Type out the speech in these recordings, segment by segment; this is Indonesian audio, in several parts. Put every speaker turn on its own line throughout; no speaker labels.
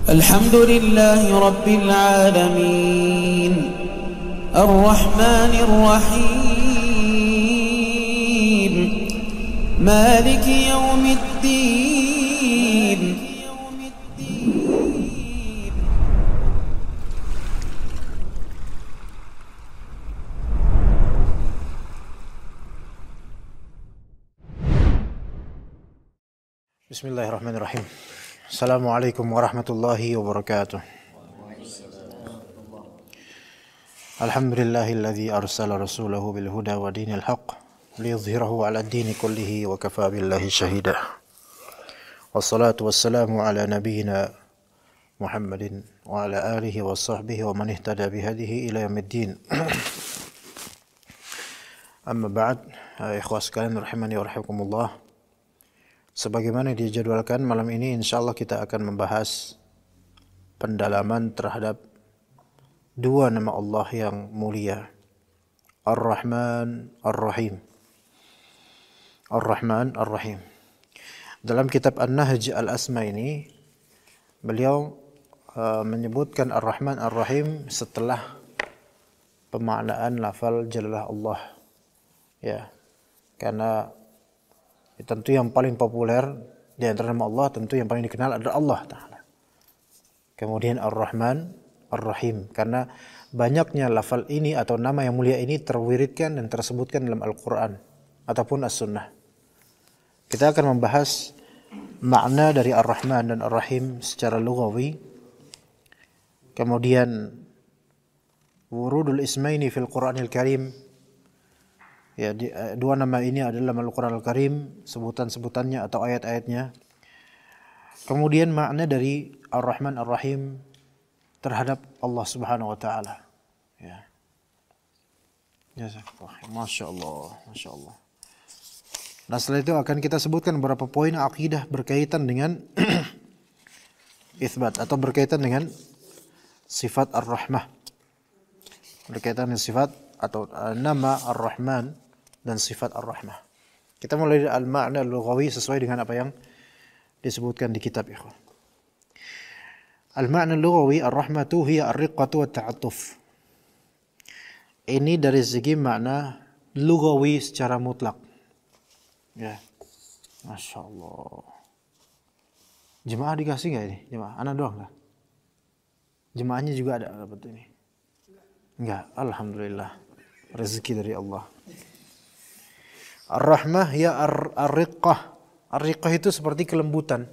الحمد لله رب العالمين الرحمن الرحيم مالك يوم الدين
Bismillahirrahmanirrahim. Assalamualaikum warahmatullahi wabarakatuh. Alhamdulillahilladzi arsala rasulahu bil huda wa dinil haqq liyudhhirahu 'ala ad-dini kullihi wa kafa billahi shahida. Wassalatu wassalamu ala nabiyyina Muhammadin wa ala alihi wa sahbihi wa man ihtada bihadihi ila yaumiddin. Amma ba'd, ikhwah sekalian rahimani wa rahimakumullah. Sebagaimana dijadwalkan, malam ini insyaallah kita akan membahas pendalaman terhadap dua nama Allah yang mulia, Ar-Rahman Ar-Rahim. Ar-Rahman Ar-Rahim. Dalam kitab An-Nahj Al-Asma ini, beliau menyebutkan Ar-Rahman Ar-Rahim setelah pemaknaan lafal Jalalah Allah. Ya, karena tentu yang paling populer di antara nama Allah, tentu yang paling dikenal adalah Allah Ta'ala. Kemudian Ar-Rahman Ar-Rahim, karena banyaknya lafal ini atau nama yang mulia ini terwiridkan dan tersebutkan dalam Al-Quran ataupun As-Sunnah. Kita akan membahas makna dari Ar-Rahman dan Ar-Rahim secara lughawi. Kemudian wurudul ismaini fil Qur'anil Karim. Ya, dua nama ini adalah dalam Al-Quran Al-Karim, sebutan-sebutannya atau ayat-ayatnya. Kemudian makna dari Ar-Rahman Ar-Rahim terhadap Allah Subhanahu wa Ta'ala. Ya. Masya Allah, Masya Allah. Nah, setelah itu akan kita sebutkan beberapa poin akidah berkaitan dengan itsbat atau berkaitan dengan sifat Ar-Rahmah. Berkaitan dengan sifat atau nama Ar-Rahman dan sifat Ar-Rahmah. Kita mulai dari al-ma'na al-lughawi sesuai dengan apa yang disebutkan di kitab ikhwan. Al-ma'na al-lughawi ar-rahmatu hiya ar-riqqatu wa ta'attuf. Ini dari segi makna lughawi secara mutlak. Ya. Masya Allah. Jemaah dikasih nggak ini? Jemaah, anak doang lah. Jemaahnya juga ada dapat ini. Enggak, alhamdulillah. Rezeki dari Allah. Ar-Rahmah ya ar-riqqah. Ar-riqqah itu seperti kelembutan.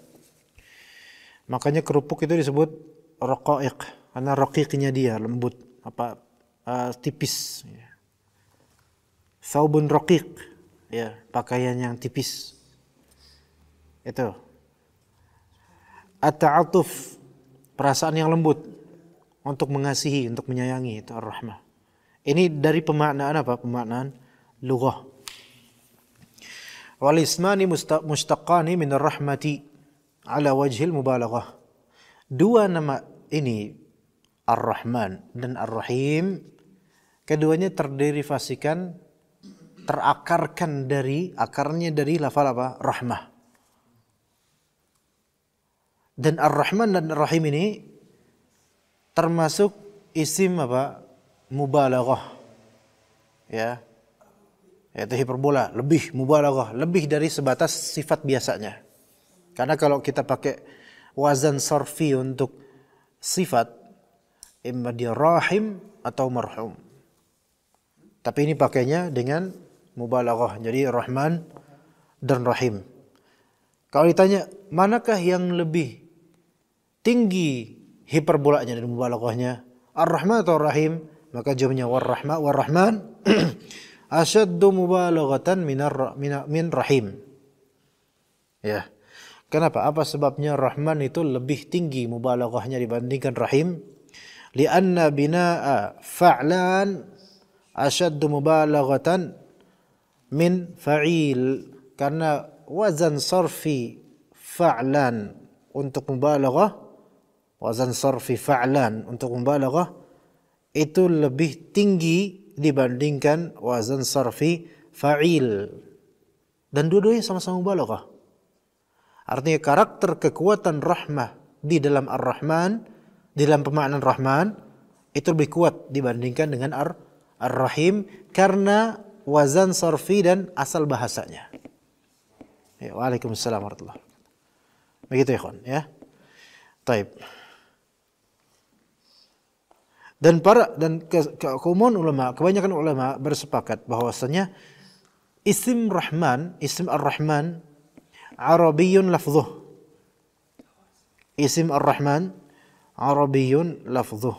Makanya kerupuk itu disebut raqaiq, karena raqiqnya dia lembut, tipis. Thawbun raqiq, ya, pakaian yang tipis. Itu. At-ta'atuf, perasaan yang lembut, untuk mengasihi, untuk menyayangi, itu Ar-Rahmah. Ini dari pemaknaan apa? Pemaknaan lughah. Wal ismani mustaqqani min ar-rahmati ala wajhil mubalaghah. Dua nama ini, Ar-Rahman dan Ar-Rahim, keduanya terderivasikan, akarnya dari lafal apa? Rahmah. Dan Ar-Rahman dan Ar-Rahim ini termasuk isim apa? Mubalaghah. Ya. Yaitu hiperbola, lebih mubalaghah, lebih dari sebatas sifat biasanya. Karena kalau kita pakai wazan sarfi untuk sifat, imma dia rahim atau marhum. Tapi ini pakainya dengan mubalaghah. Jadi Rahman dan Rahim. Kalau ditanya, manakah yang lebih tinggi hiperbolanya dan mubalaghahnya? Ar-Rahman atau Ar-Rahim? Maka jawabnya war-Rahman asyaddu mubalaghatan min Rahim. Ya. Kenapa? Apa sebabnya Rahman itu lebih tinggi mubalaghahnya dibandingkan Rahim? Lianna bina'a fa'lan asyaddu mubalaghatan min fa'il. Karena wazan sarfi fa'lan untuk mubalaghah, wazan sarfi fa'lan untuk mubalaghah itu lebih tinggi dibandingkan wazan sarfi fa'il. Dan dua-duanya sama-sama mubalaghah. Artinya karakter kekuatan rahmah di dalam Ar-Rahman, di dalam pemaknaan Rahman itu lebih kuat dibandingkan dengan Ar-Rahim karena wazan sarfi dan asal bahasanya. Ya, waalaikumsalam warahmatullahi wabarakatuh. Begitu ya, kawan, ya. Taib. Dan keumuman ulama, kebanyakan ulama bersepakat bahwasanya isim Rahman, isim Ar-Rahman Arabiyyun lafzuh. Isim Ar-Rahman Arabiyyun lafzuh.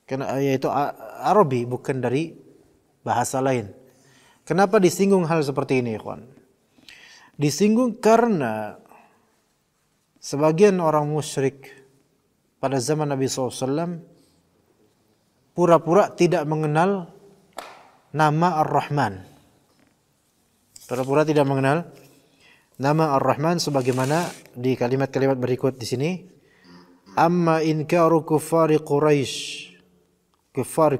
Karena yaitu Arabi, bukan dari bahasa lain. Kenapa disinggung hal seperti ini, ikhwan? Disinggung karena sebagian orang musyrik pada zaman Nabi SAW pura-pura tidak mengenal nama Ar-Rahman. Pura-pura tidak mengenal nama Ar-Rahman sebagaimana di kalimat-kalimat berikut di sini. Amma inkaru kuffari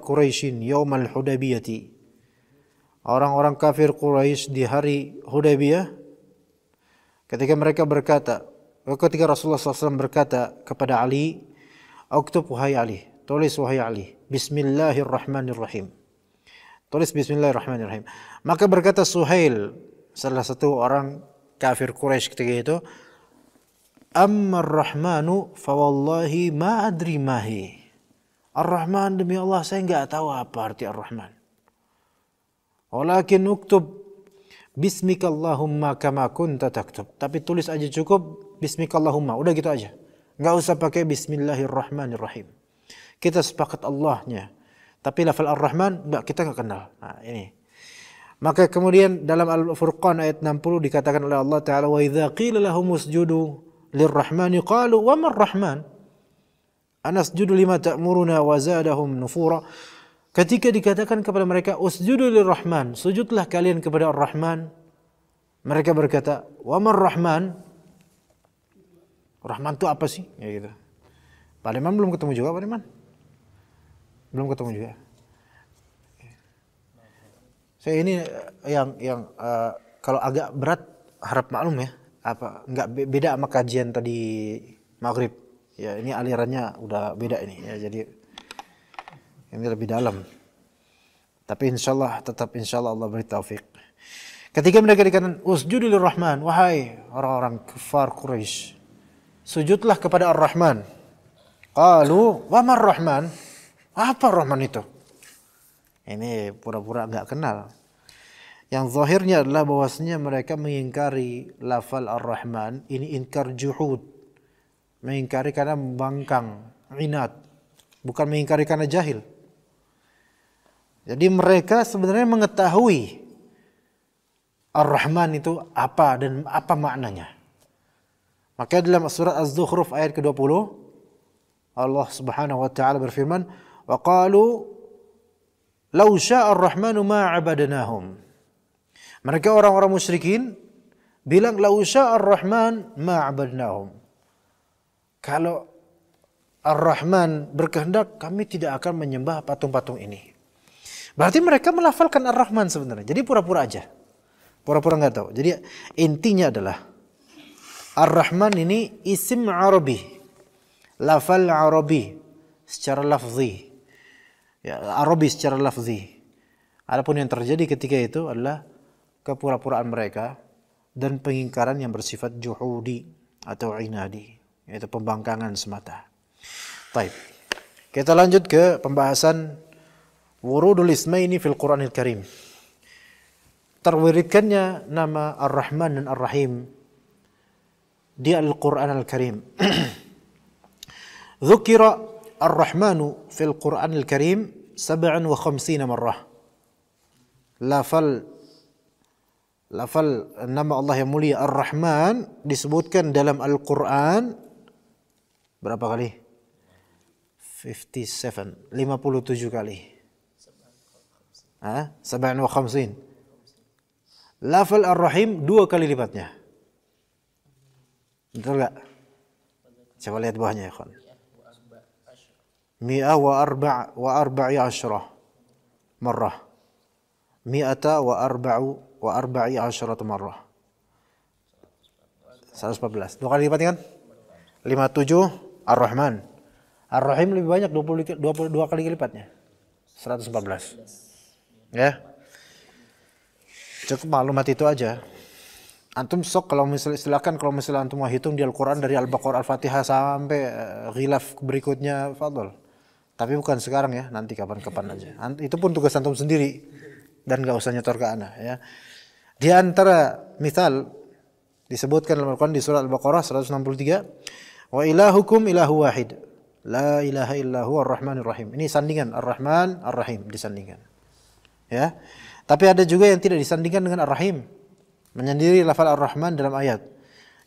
Quraisyin yaumal Hudaybiyati. Orang-orang kafir Quraisy di hari Hudaybiyah ketika mereka berkata, ketika Rasulullah SAW berkata kepada Ali, "Uktub wahai Ali, tulis wahai Ali, Bismillahirrahmanirrahim." Tulis Bismillahirrahmanirrahim. Maka berkata Suhail, salah satu orang kafir Quraisy ketika itu, "Amma ar-Rahmanu fa wallahi ma adri mahi." Ar-Rahman, demi Allah saya enggak tahu apa arti Ar-Rahman. Walakin uktub Bismikallahumma kama kunta taktub. Tapi tulis aja cukup Bismikallahumma, udah gitu aja. Enggak usah pakai Bismillahirrahmanirrahim. Kita sepakat Allahnya. Tapi lafal Ar-Rahman enggak, kita enggak kenal. Nah, ini. Maka kemudian dalam Al-Furqan ayat 60 dikatakan oleh Allah Ta'ala, "Wa idza qila lahum usjudu lirrahmani qalu wa mar rahman? Anasjudu lima ta'muruna wa zadahum nufura." Ketika dikatakan kepada mereka, "Usjudu lirrahman," sujudlah kalian kepada Ar-Rahman. Mereka berkata, "Wa mar rahman?" Rahman itu apa sih? Ya gitu. Pak Liman belum ketemu juga, Pak Liman? Belum ketemu juga. Saya ini yang kalau agak berat harap maklum ya. Apa enggak beda sama kajian tadi maghrib. Ya, ini alirannya udah beda ini ya. Jadi ini lebih dalam. Tapi insyaallah Allah beri taufik. Ketika mereka dikatakan usjudu lirrahman, wahai orang-orang kafir Quraisy, sujudlah kepada Ar-Rahman. Qalu wa mar rahman? Apa Rahman itu? Ini pura-pura enggak kenal. Yang zahirnya adalah bahwasanya mereka mengingkari lafal Ar-Rahman, ini inkar juhud. Mengingkari karena membangkang, inat. Bukan mengingkari karena jahil. Jadi mereka sebenarnya mengetahui Ar-Rahman itu apa dan apa maknanya. Maka dalam surat Az-Zukhruf ayat ke-20 Allah Subhanahu wa taala berfirman, "Wa qalu law syaa ar-Rahmanu ma 'abadnahum." Mereka orang-orang musyrikin bilang law syaa ar-Rahman ma 'abadnahum. Kalau Ar-Rahman berkehendak, kami tidak akan menyembah patung-patung ini. Berarti mereka melafalkan Ar-Rahman sebenarnya. Jadi pura-pura aja. Pura-pura enggak tahu. Jadi intinya adalah Ar-Rahman ini isim Arabi. Lafal Arabi secara lafzi. Ya, Arabi secara lafzi. Adapun yang terjadi ketika itu adalah kepura-puraan mereka dan pengingkaran yang bersifat juhudi atau inadi, yaitu pembangkangan semata. Baik. Kita lanjut ke pembahasan wurudul ismaini fil Qur'anil Karim. Terwiridkannya nama Ar-Rahman dan Ar-Rahim di Al-Qur'an Al-Karim. Dzukira Ar-Rahmanu fil Qur'anil Karim 57 marrah. Lafal nama Allah yang mulia Ar-Rahman disebutkan dalam Al-Qur'an berapa kali? 57 kali. 57. Lafal Ar-Rahim 2 kali lipatnya. Betul enggak? Coba lihat bawahnya ya, kawan. 114 marrah. 114 marrah. 114. 2 kali lipat kan? 57 Ar-Rahman. Ar-Rahim lebih banyak 22 kali lipatnya. 114. Ya. Cukup maklumat itu aja. Antum sok kalau misalnya silakan kalau misalnya antum mau hitung di Al-Qur'an dari Al-Baqarah Al-Fatihah sampai ghilaf berikutnya, fadhol. Tapi bukan sekarang ya, nanti kapan-kapan aja. Itu pun tugas antum sendiri dan enggak usah nyetor ke ana ya. Di antara misal disebutkan dalam Al-Qur'an di surah Al-Baqarah 163, wa ilahukum ilahu wahid. La ilaha illa huwa ar-Rahmanir Rahim. Ini sandingan Ar-Rahman, Ar-Rahim disandingkan. Ya. Tapi ada juga yang tidak disandingkan dengan Ar-Rahim. Menyendiri lafal Ar-Rahman dalam ayat.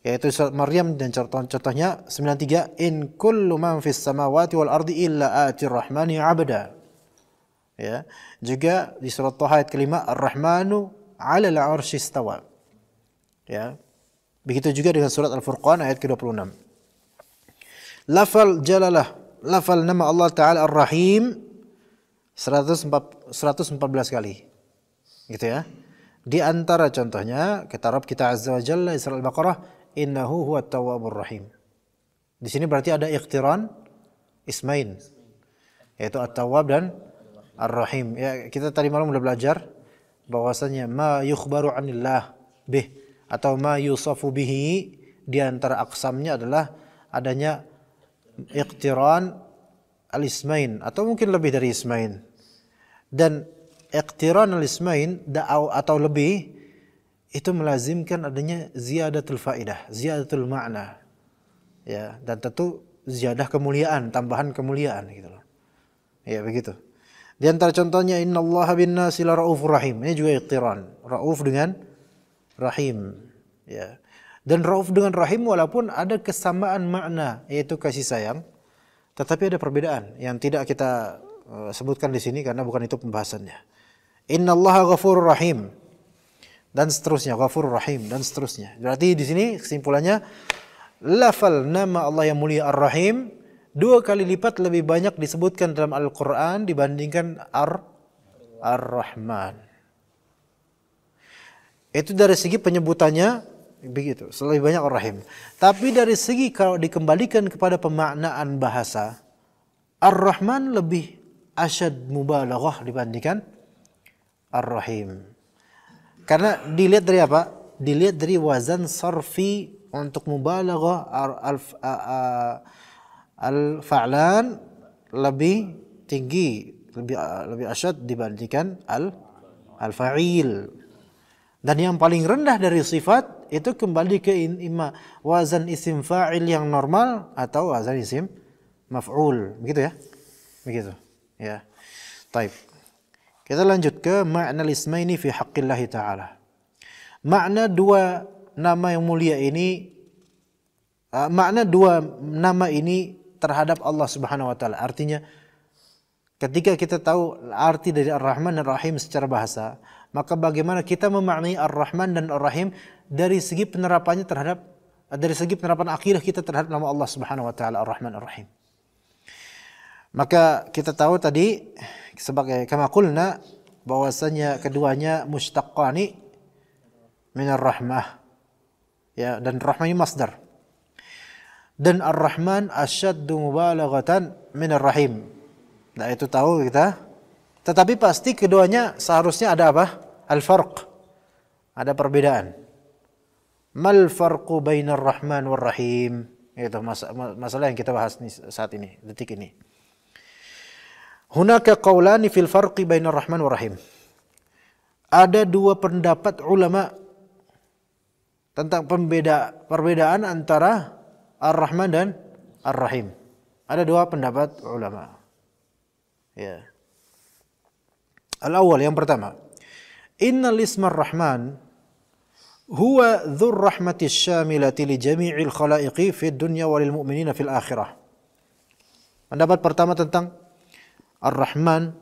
Yaitu surat Maryam dan contohnya 93, in kullu man fis samawati wal ardi illa atir rahmani 'abda. Ya. Juga di surat Thaha ayat kelima, Ar-Rahmanu 'alal 'arsy istawa. Ya. Begitu juga dengan surat Al-Furqan ayat ke-26. Lafal jalalah, lafal nama Allah Ta'ala Ar-Rahim 114 kali. Gitu ya. Di antara contohnya kata Rabb kita Azza wa Jalla di surah Al-Baqarah, innahu huwat tawwabur rahim. Di sini berarti ada iqtiran ismain, yaitu At-Tawwab dan Ar-Rahim. Ya, kita tadi malam sudah belajar bahwasanya ma yukhbaru 'anillah bih atau ma yusafu bihi, di antara aqsamnya adalah adanya iqtiran al-ismain atau mungkin lebih dari ismain. Dan iqtiran al-ismain atau lebih itu melazimkan adanya ziyadatul faidah, ziyadatul ma'na. Ya, dan tentu ziyadah kemuliaan, tambahan kemuliaan gitu loh. Ya, begitu. Di antara contohnya innallaha bin-nasi laraufur rahim. Ini juga iqtiran, rauf dengan rahim. Ya. Dan rauf dengan rahim walaupun ada kesamaan makna yaitu kasih sayang, tetapi ada perbedaan yang tidak kita sebutkan di sini karena bukan itu pembahasannya. Innallaha ghafurur rahim dan seterusnya, ghafurur rahim dan seterusnya. Berarti di sini kesimpulannya lafal nama Allah yang mulia Ar-Rahim 2 kali lipat lebih banyak disebutkan dalam Al-Qur'an dibandingkan Ar-Rahman. Itu dari segi penyebutannya begitu, lebih banyak Ar-Rahim. Tapi dari segi kalau dikembalikan kepada pemaknaan bahasa, Ar-Rahman lebih asyad mubalaghah dibandingkan Ar-Rahim. Karena dilihat dari apa? Dilihat dari wazan sarfi untuk mubalaghah al-fa'lan lebih tinggi, lebih asyad dibandingkan al-fa'il. Dan yang paling rendah dari sifat itu kembali ke wazan isim fa'il yang normal atau wazan isim maf'ul. Begitu ya? Begitu. Ya. Taib. Kita lanjut ke makna ismaini fi haqqillah ta'ala. Makna 2 nama yang mulia ini, makna 2 nama ini terhadap Allah Subhanahu wa taala. Artinya ketika kita tahu arti dari Ar-Rahman dan Ar-Rahim secara bahasa, maka bagaimana kita memaknai Ar-Rahman dan Ar-Rahim dari segi penerapannya dari segi penerapan akidah kita terhadap nama Allah Subhanahu wa taala Ar-Rahman Ar-Rahim. Maka kita tahu tadi sebagai kama qulna bahwasanya keduanya mushtaqqani min ar-rahmah. Ya, dan rahmah ini masdar. Dan Ar-Rahman asyaddu mubalaghatan min ar-Rahim. Nah, itu tahu kita. Tetapi pasti keduanya seharusnya ada apa? Al-farq. Ada perbedaan. Mal farqu bainar Rahman war Rahim? Itu masalah yang kita bahas saat ini, detik ini. Hunaka qaulani fil farqi bainar Rahman war Rahim. Ada 2 pendapat ulama tentang perbedaan antara Ar-Rahman dan Ar-Rahim. Ada 2 pendapat ulama. Ya. Al-awwal, yang pertama, innal isma Ar-Rahman huwa dzur rahmatis syamilati li jami'il khalaiqi fid dunya walil mu'minina fil akhirah. Pendapat pertama tentang Ar-Rahman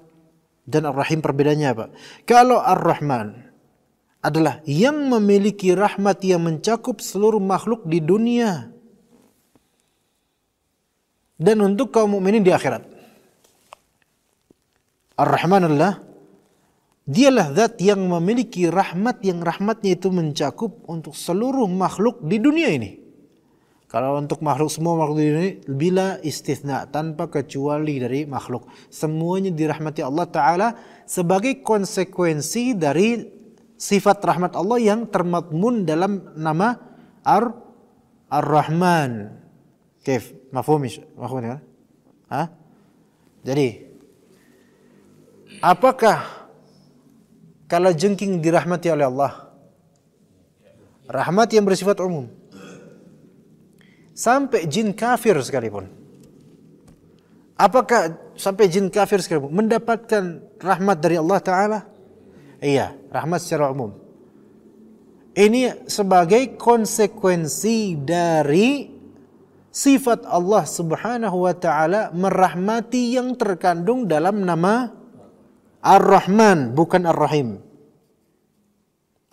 dan Ar-Rahim, perbedaannya apa? Kalau Ar-Rahman adalah yang memiliki rahmat yang mencakup seluruh makhluk di dunia dan untuk kaum mukminin di akhirat. Ar-Rahman adalah dialah zat yang memiliki rahmat yang rahmatnya itu mencakup untuk seluruh makhluk di dunia ini. Kalau untuk makhluk, semua makhluk di dunia bila istitsna, tanpa kecuali dari makhluk, semuanya dirahmati Allah Ta'ala sebagai konsekuensi dari sifat rahmat Allah yang termadmun dalam nama Ar-Rahman. Kif? Mafhum ya? Hah? Jadi, apakah kalajengking dirahmati oleh Allah? Rahmat yang bersifat umum. Sampai jin kafir sekalipun. Apakah sampai jin kafir sekalipun mendapatkan rahmat dari Allah Ta'ala? Iya, rahmat secara umum. Ini sebagai konsekuensi dari sifat Allah Subhanahu wa Ta'ala merahmati yang terkandung dalam nama Ar-Rahman, bukan Ar-Rahim.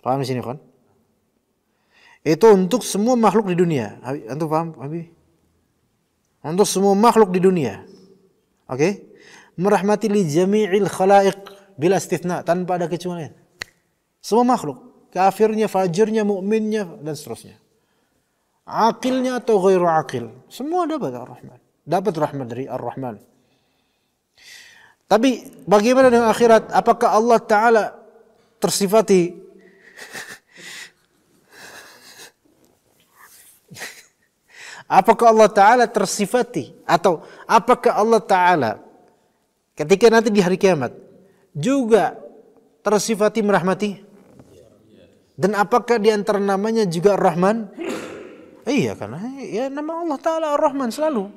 Paham di sini kan? Itu untuk semua makhluk di dunia. Antum paham, Habib? Untuk semua makhluk di dunia. Oke? Merahmati li jami'il khalaiq bila istitsna, tanpa ada kecualian. Semua makhluk, kafirnya, fajirnya, mukminnya dan seterusnya. Aqilnya atau ghairu aqil, semua dapat Ar-Rahman. Dapat rahmat dari Ar-Rahman. Tapi bagaimana dengan akhirat? Apakah Allah Ta'ala tersifati apakah Allah Ta'ala tersifati atau apakah Allah Ta'ala ketika nanti di hari kiamat juga tersifati merahmati? Dan apakah di antara namanya juga Ar-Rahman? Iya, karena ya nama Allah Ta'ala Ar-Rahman selalu.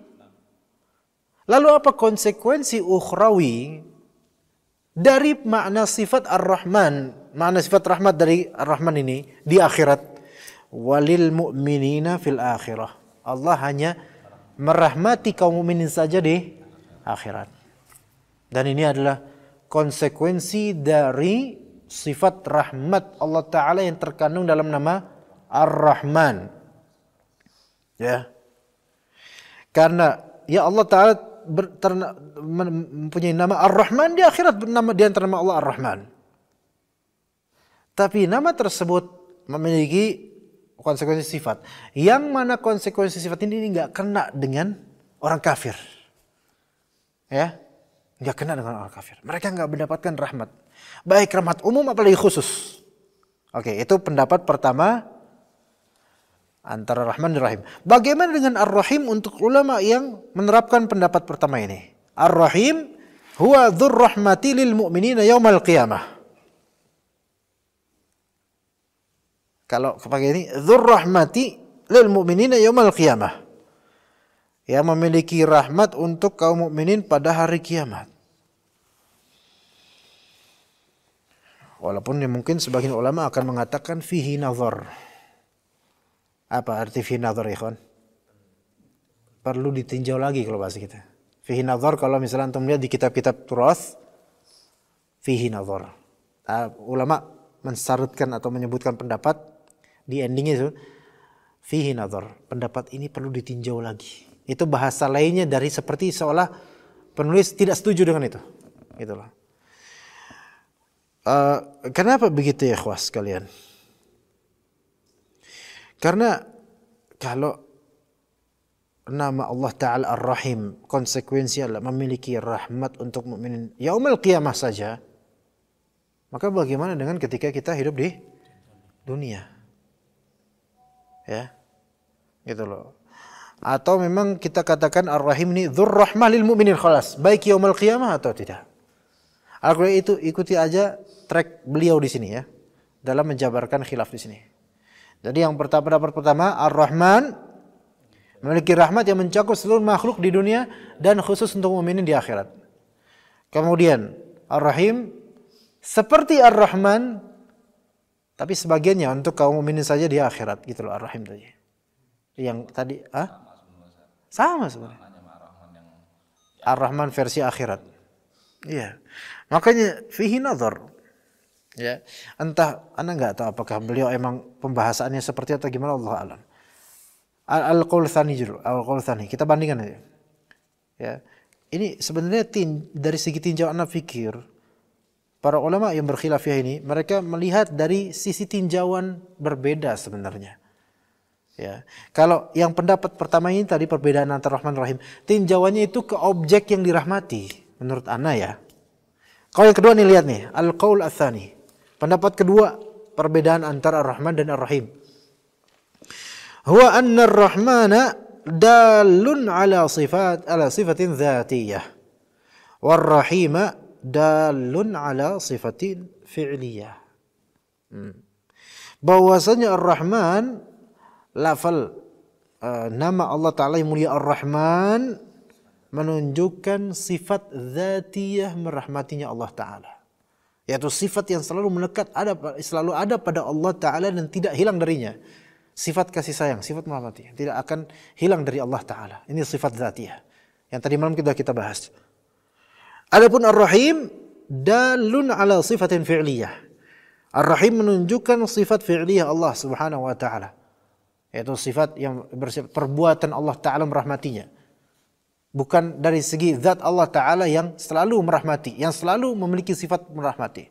Lalu apa konsekuensi ukhrawi dari makna sifat Ar-Rahman, makna sifat rahmat dari Ar-Rahman ini di akhirat? Walil mu'minina fil akhirah. Allah hanya merahmati kaum mukminin saja di akhirat. Dan ini adalah konsekuensi dari sifat rahmat Allah Ta'ala yang terkandung dalam nama Ar-Rahman. Ya. Karena ya Allah Ta'ala mempunyai nama Ar-Rahman di akhirat, di antara nama Allah Ar-Rahman. Tapi nama tersebut memiliki konsekuensi sifat. Yang mana konsekuensi sifat ini nggak kena dengan orang kafir. Ya. Nggak kena dengan orang kafir. Mereka nggak mendapatkan rahmat. Baik rahmat umum apalagi khusus. Oke, itu pendapat pertama antara Rahman dan Rahim. Bagaimana dengan Ar-Rahim untuk ulama yang menerapkan pendapat pertama ini? Ar-Rahim huwa dzur rahmati lil mu'minina yaumal qiyamah. Kalau pakai ini dzur rahmati lil mu'minina yaumal qiyamah. Yang memiliki rahmat untuk kaum mukminin pada hari kiamat. Walaupun mungkin sebagian ulama akan mengatakan fihi nazar. Apa arti fihi nazar, ikhwan? Perlu ditinjau lagi kalau bahasa kita. Fihi nazar kalau misalnya antum lihat di kitab-kitab turas, fihi nazar. Ulama mensyaratkan atau menyebutkan pendapat di endingnya itu fihi nazar. Pendapat ini perlu ditinjau lagi. Itu bahasa lainnya dari seperti seolah penulis tidak setuju dengan itu. Itulah. Kenapa begitu ya ikhwas sekalian? Karena kalau nama Allah Ta'ala Ar-Rahim konsekuensi adalah memiliki rahmat untuk mukminin yaumul qiyamah saja, maka bagaimana dengan ketika kita hidup di dunia? Ya, gitu loh. Atau memang kita katakan Ar-Rahim ini dzur rahmah lil mu'minin khalas, baik yaumul qiyamah atau tidak. Kalau itu ikuti aja track beliau di sini ya, dalam menjabarkan khilaf di sini. Jadi yang pendapat pertama, Ar-Rahman memiliki rahmat yang mencakup seluruh makhluk di dunia dan khusus untuk mukminin di akhirat. Kemudian Ar-Rahim seperti Ar-Rahman tapi sebagiannya untuk kaum mukminin saja di akhirat, gitu loh Ar-Rahim tadi. Yang tadi sama sebenarnya. Ar-Rahman versi akhirat. Iya. Makanya fihi nazar. Ya, entah ana enggak tahu apakah beliau emang pembahasannya seperti atau gimana, Allah alam. Al-qaul tsani jul, al-qaul tsani. Kita bandingkan aja. Ya. Ini sebenarnya dari segi tinjauan fikir, para ulama yang berkhilafiyah ini mereka melihat dari sisi tinjauan berbeda sebenarnya. Ya. Kalau yang pendapat pertama ini tadi perbedaan antara Rahman dan Rahim, tinjauannya itu ke objek yang dirahmati menurut ana ya. Kalau yang kedua nih lihat nih, al-qaul ats-tsani. Pendapat kedua perbedaan antara Ar-Rahman dan Ar-Rahim. Huwa anna Ar-Rahmana dalun ala sifatin dzatiyah. War-Rahima dalun ala sifatin fi'liyah. Bahwasanya Ar-Rahman lafal nama Allah Ta'ala yang mulia Ar-Rahman menunjukkan sifat dzatiyah merahmatinya Allah Ta'ala. Yaitu sifat yang selalu melekat, selalu ada pada Allah Ta'ala dan tidak hilang darinya. Sifat kasih sayang, sifat merahmati, tidak akan hilang dari Allah Ta'ala. Ini sifat dzatiyah yang tadi malam kita bahas. Adapun Ar-Rahim dalun ala sifatin fi'liyah. Ar-Rahim menunjukkan sifat fi'liyah Allah Subhanahu wa Ta'ala. Yaitu sifat yang bersifat perbuatan Allah Ta'ala merahmatinya. Bukan dari segi zat Allah Ta'ala yang selalu merahmati, yang selalu memiliki sifat merahmati.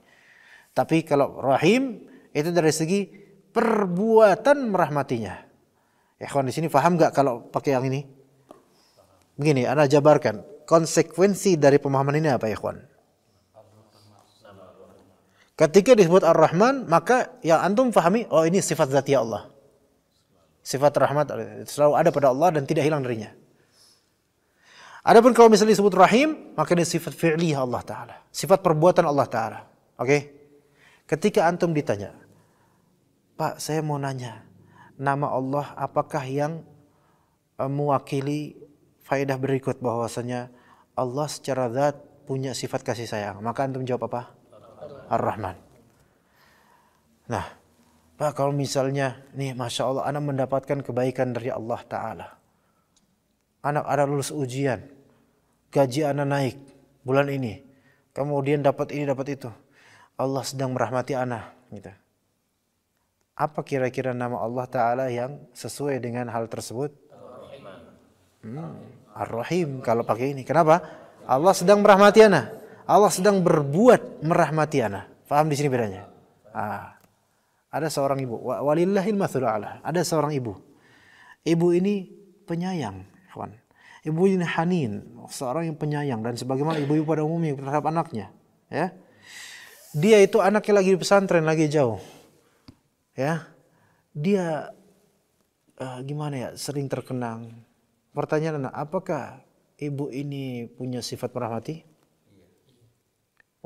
Tapi kalau Rahim itu dari segi perbuatan merahmatinya. Ikhwan di sini paham gak kalau pakai yang ini? Begini, ana jabarkan. Konsekuensi dari pemahaman ini apa ikhwan? Ketika disebut Ar-Rahman, maka yang antum fahami, oh ini sifat zati Allah. Sifat rahmat selalu ada pada Allah dan tidak hilang darinya. Adapun kalau misalnya disebut Rahim, maka ini sifat fi'liyah Allah Ta'ala. Sifat perbuatan Allah Ta'ala. Oke? Ketika antum ditanya, Pak, saya mau nanya, nama Allah apakah yang mewakili faedah berikut bahwasanya Allah secara zat punya sifat kasih sayang. Maka antum jawab apa? Ar-Rahman. Nah, Pak, kalau misalnya nih Masya Allah anak mendapatkan kebaikan dari Allah Ta'ala. Anak ada lulus ujian, gaji anak naik bulan ini, kemudian dapat ini dapat itu. Allah sedang merahmati anak. Gitu. Apa kira-kira nama Allah Ta'ala yang sesuai dengan hal tersebut? Ar-Rahim kalau pakai ini. Kenapa? Allah sedang merahmati anak. Allah sedang berbuat merahmati anak. Faham di sini bedanya? Ada seorang ibu. Walillahil matsalul a'la. Ada seorang ibu. Ibu ini penyayang. Ibu ini hanin, seorang yang penyayang dan sebagaimana ibu-ibu pada umumnya terhadap anaknya, ya. Dia itu anaknya lagi di pesantren, lagi jauh. Ya. Dia gimana ya, sering terkenang. Pertanyaan anak, apakah ibu ini punya sifat merahmati?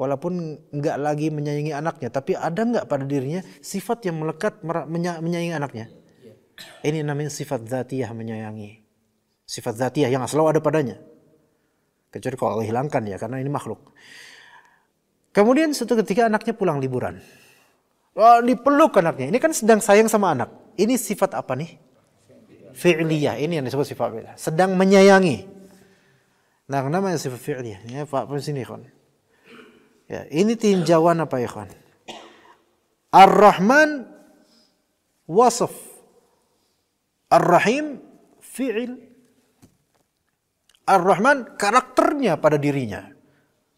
Walaupun enggak lagi menyayangi anaknya, tapi ada enggak pada dirinya sifat yang melekat menyayangi anaknya? Ini namanya sifat dzatiyah menyayangi. Sifat dzatiyah yang selalu ada padanya. Kecuali kalau Allah hilangkan ya, karena ini makhluk. Kemudian suatu ketika anaknya pulang liburan. Dipeluk anaknya. Ini kan sedang sayang sama anak. Ini sifat apa nih? Fi'liyah. Ini yang disebut sifat fi'liyah. Sedang menyayangi. Nah, namanya sifat fi'liyah. Ya, Pak, sini, kawan. Ya, ini tinjauan apa ya, kawan? Ar-Rahman wasaf. Ar-Rahim fi'il. Ar-Rahman karakternya pada dirinya.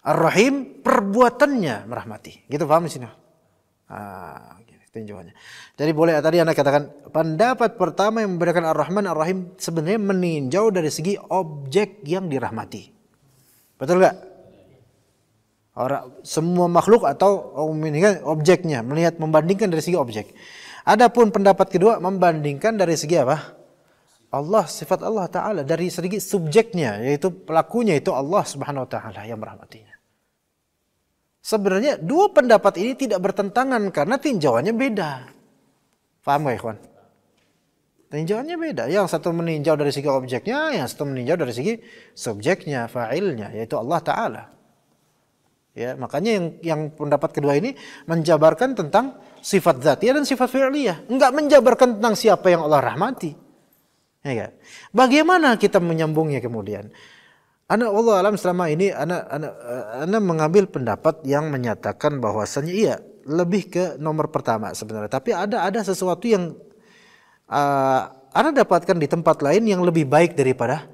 Ar-Rahim perbuatannya merahmati. Gitu paham di sini? Tinjauannya. Jadi boleh tadi Anda katakan pendapat pertama yang membedakan Ar-Rahman Ar-Rahim sebenarnya meninjau dari segi objek yang dirahmati. Betul enggak? Semua makhluk atau objeknya, melihat membandingkan dari segi objek. Adapun pendapat kedua membandingkan dari segi apa? Allah, sifat Allah Ta'ala dari segi subjeknya, yaitu pelakunya itu Allah Subhanahu Wa Ta'ala yang merahmatinya. Sebenarnya dua pendapat ini tidak bertentangan karena tinjauannya beda. Paham gak ikhwan? Tinjauannya beda. Yang satu meninjau dari segi objeknya, yang satu meninjau dari segi subjeknya, fa'ilnya, yaitu Allah Ta'ala. Ya, makanya yang pendapat kedua ini menjabarkan tentang sifat dzatiyah dan sifat fi'liyah, enggak menjabarkan tentang siapa yang Allah rahmati. Ya kan? Bagaimana kita menyambungnya kemudian? Allah alam selama ini ana mengambil pendapat yang menyatakan bahwasannya iya lebih ke nomor pertama sebenarnya. Tapi ada sesuatu yang ana dapatkan di tempat lain yang lebih baik daripada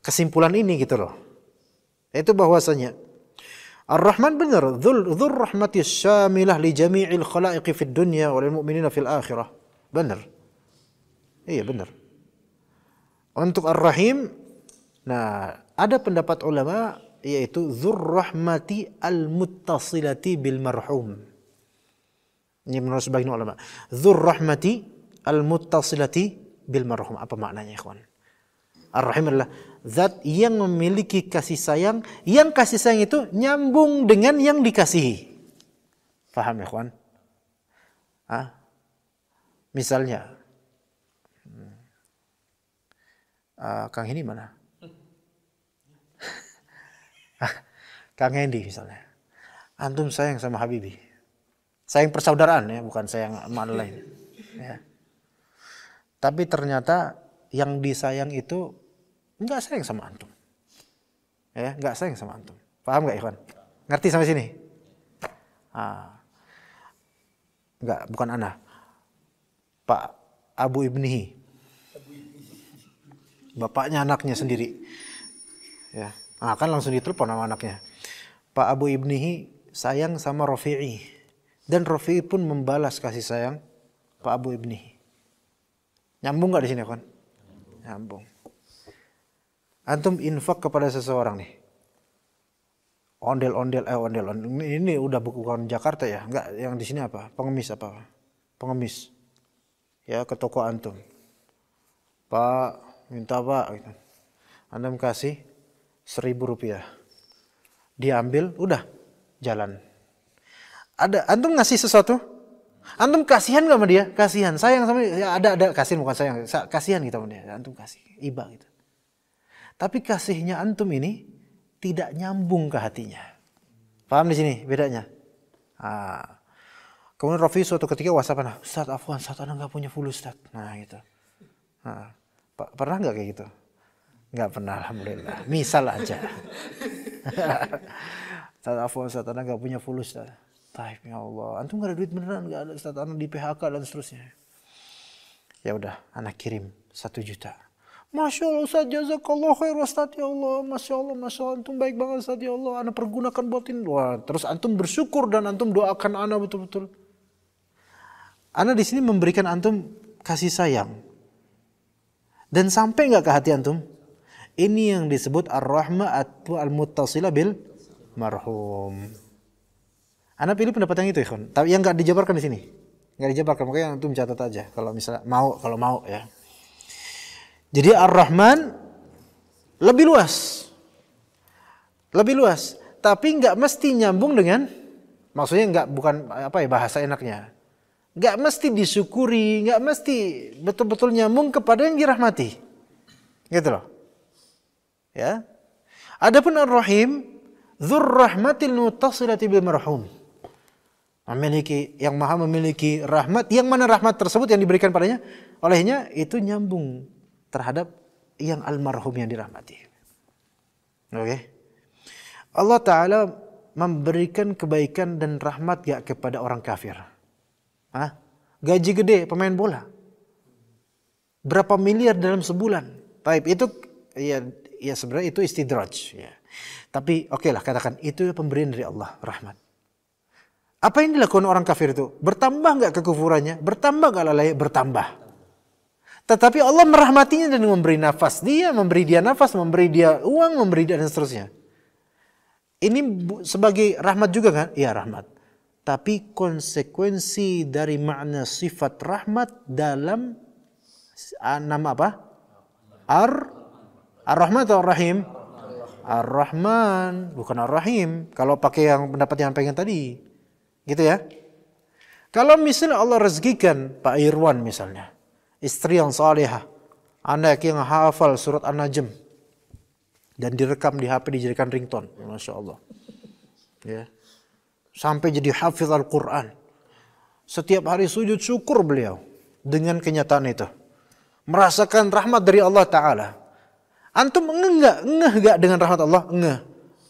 kesimpulan ini gitu loh. Itu bahwasanya Ar-Rahman benar, dzul rahmatis syamilah li jami'il khalaiqi fid dunya wal mu'minina fil akhirah. Benar. Iya benar. Untuk Ar-Rahim, nah ada pendapat ulama yaitu dzur rahmati al-muttasilati bil marhum. Ini menurut sebagian ulama. Dzur rahmati al-muttasilati bil marhum. Apa maknanya, ikhwan? Ar-Rahim adalah zat yang memiliki kasih sayang, yang kasih sayang itu nyambung dengan yang dikasihi. Faham, ikhwan? Misalnya, Kang Hendy mana? Kang Hendy misalnya. Antum sayang sama Habibi. Sayang persaudaraan ya, bukan sayang makna lain. Ya. Tapi ternyata yang disayang itu enggak sayang sama antum. Ya, enggak sayang sama antum. Paham enggak, Ikhwan? Ngerti sampai sini? Enggak, bukan ana. Pak Abu Ibnihi. Bapaknya anaknya sendiri. Ya. Kan langsung ditelepon sama anaknya. Pak Abu Ibnihi sayang sama Rafi'i. Dan Rafi'i pun membalas kasih sayang Pak Abu Ibnihi. Nyambung gak di sini, kan? Nyambung. Antum infak kepada seseorang nih. Ondel-ondel. Ini udah bukan Jakarta ya. Enggak, yang di sini apa? Pengemis apa? Pengemis. Ya, ke toko antum. Pak, minta Pak. Gitu. Antum kasih 1.000 rupiah. Dia ambil, udah jalan. Ada antum ngasih sesuatu, antum kasihan gak sama dia? Kasihan, sayang sama dia. Ya, ada kasihan, bukan sayang, kasihan gitu sama dia. Antum kasih, iba gitu. Tapi kasihnya antum ini tidak nyambung ke hatinya. Paham di sini bedanya? Kemudian Rafi suatu ketika WhatsApp, Ustaz, afwan, Ustaz, ana nggak punya full Ustaz. Nah gitu. Pernah nggak kayak gitu? Nggak pernah, alhamdulillah. Misal aja. Ustaz, afwan, Ustaz, ana nggak punya full Ustaz. Taib, ya Allah. Antum nggak ada duit beneran, nggak ada, Ustaz, ana di PHK dan seterusnya. Ya udah, ana kirim 1 juta. Masya Allah Ustaz, jazakallah khair Ustaz, ya Allah, Masya Allah, antum baik banget Ustaz, ya Allah, ana pergunakan buatin. Wah, terus antum bersyukur dan antum doakan ana betul-betul. Ana di sini memberikan antum kasih sayang. Dan sampai nggak ke hati antum? Ini yang disebut ar-rahmah atau al-muttasilah bil marhum. Ana pilih pendapat yang itu, ikhwan. Tapi yang nggak dijabarkan di sini. Nggak dijabarkan, makanya antum catat aja kalau misalnya kalau mau ya. Jadi Ar-Rahman lebih luas. Lebih luas, tapi nggak mesti nyambung dengan, maksudnya bukan bahasa enaknya. Nggak mesti disyukuri, nggak mesti betul-betul nyambung kepada yang dirahmati. Gitu loh. Ya. Adapun Ar-Rahim, dzur rahmatil muttasilati bil marhum. Memiliki, yang maha memiliki rahmat, yang mana rahmat tersebut yang diberikan padanya olehnya itu nyambung terhadap yang almarhum yang dirahmati. Oke. Allah Ta'ala memberikan kebaikan dan rahmat gak kepada orang kafir. Gaji gede pemain bola. Berapa miliar dalam sebulan. Baik, itu ya sebenarnya itu istidraj ya. Tapi oke lah, katakan itu pemberian dari Allah, rahmat. Apa yang dilakukan orang kafir itu? Bertambah gak kekufurannya? Bertambah gak lalai? Bertambah. Tetapi Allah merahmatinya dan memberi nafas. Dia memberi dia nafas, memberi dia uang, memberi dia dan seterusnya. Ini sebagai rahmat juga kan? Iya, rahmat. Tapi konsekuensi dari makna sifat rahmat dalam nama apa? Ar-Rahman atau Ar-Rahim? Ar-Rahman, bukan Ar-Rahim. Kalau pakai yang pendapat yang pengen tadi. Gitu ya. Kalau misalnya Allah rezekikan Pak Irwan misalnya. Istri yang salihah, anak yang hafal surat An-Najm dan direkam di HP dijadikan ringtone, Masya Allah. Ya. Sampai jadi hafiz Al-Quran. Setiap hari sujud syukur beliau dengan kenyataan itu. Merasakan rahmat dari Allah Ta'ala. Antum ngeh gak dengan rahmat Allah? Ngeh.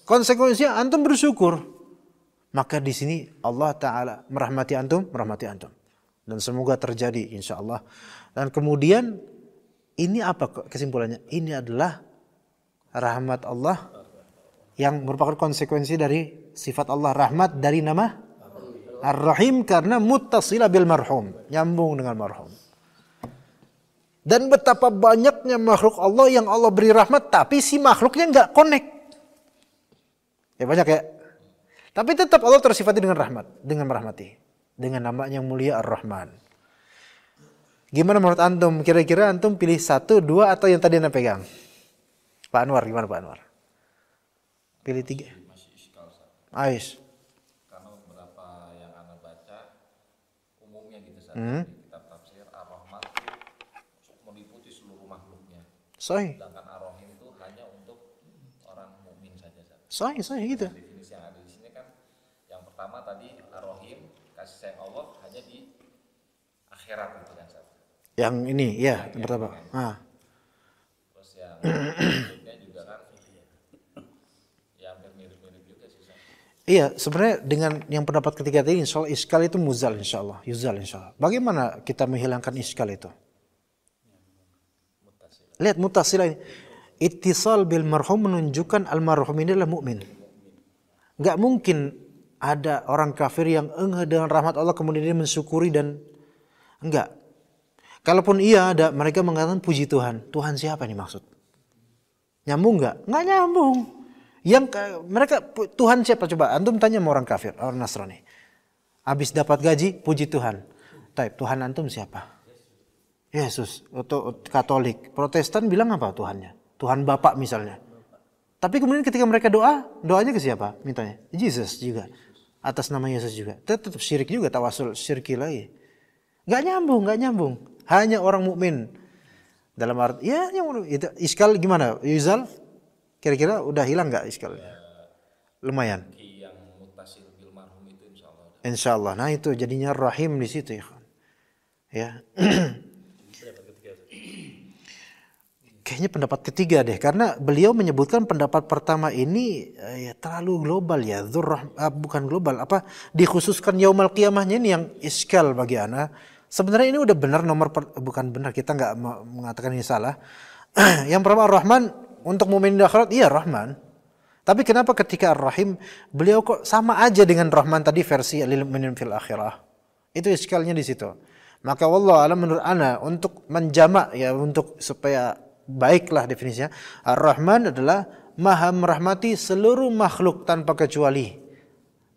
Konsekuensinya antum bersyukur. Maka di sini Allah Ta'ala merahmati antum. Dan semoga terjadi insya Allah. Dan kemudian ini apa kesimpulannya? Ini adalah rahmat Allah yang merupakan konsekuensi dari sifat Allah. Rahmat dari nama Ar-Rahim karena muttasilah bil marhum. Nyambung dengan marhum. Dan betapa banyaknya makhluk Allah yang Allah beri rahmat, tapi si makhluknya nggak connect. Ya banyak ya. Tapi tetap Allah tersifati dengan rahmat, dengan merahmati, dengan nama yang mulia Ar-Rahman. Gimana menurut antum? Kira-kira antum pilih 1, 2 atau yang tadi anda pegang? Pak Anwar, gimana Pak Anwar? Pilih 3.
Masih iskal, Ustaz.
Ais.
Karena beberapa yang anda baca umumnya gitu Ustaz. Di kitab tafsir Ar-Rahman itu meliputi seluruh makhluknya.
Sahih.
Sedangkan Ar-Rahim itu hanya untuk orang mukmin saja Ustaz.
Sahih gitu.
Definisi yang ada di sini kan yang pertama tadi Ar-Rahim, kasih sayang Allah hanya di akhirat gitu kan Ustaz.
Yang ini, ya, yang pertama.
Terus yang berikutnya juga kan ya hampir mirip-mirip juga sih Ustaz.
Iya, sebenarnya dengan yang pendapat ketiga tadi, insya Allah iskal itu muzal, insya Allah, yuzal, insya Allah. Bagaimana kita menghilangkan iskal itu? Lihat mutasilah ini. Ittisal bil marhum menunjukkan almarhum ini adalah mukmin. Enggak mungkin ada orang kafir yang engah dengan rahmat Allah kemudian dia mensyukuri dan enggak. Kalaupun iya ada, mereka mengatakan puji Tuhan. Tuhan siapa ini maksud? Nyambung enggak? Enggak nyambung. Yang mereka Tuhan siapa coba? Antum tanya sama orang kafir, orang Nasrani. Habis dapat gaji, puji Tuhan. Taib, Tuhan antum siapa? Yesus. Atau Katolik, Protestan bilang apa Tuhannya? Tuhan Bapak misalnya. Tapi kemudian ketika mereka doanya ke siapa? Mintanya Yesus juga. Atas nama Yesus juga. Tetap syirik juga, tawasul syirki lagi. Enggak nyambung. Hanya orang mukmin. Dalam arti ya yang itu iskal gimana? Yuzal? Kira-kira udah hilang enggak iskal? Lumayan.
Yang mutasil bil marhum itu insyaallah.
Insyaallah. Nah itu jadinya rahim di situ ya. Ya. Kayaknya pendapat ketiga deh, karena beliau menyebutkan pendapat pertama ini ya terlalu global ya, bukan global, dikhususkan yaumul qiyamahnya ini yang iskal bagi ana. Sebenarnya ini udah benar bukan benar, kita nggak mengatakan ini salah. Yang pertama Ar-Rahman untuk mukmin di akhirat, iya Rahman. Tapi kenapa ketika Ar-Rahim beliau kok sama aja dengan Rahman tadi versi lil mu'minin fil akhirah? Itu iskalnya di situ. Maka wallahu alam menurut ana untuk menjamak ya, untuk supaya baiklah definisinya, Ar-Rahman adalah maha merahmati seluruh makhluk tanpa kecuali.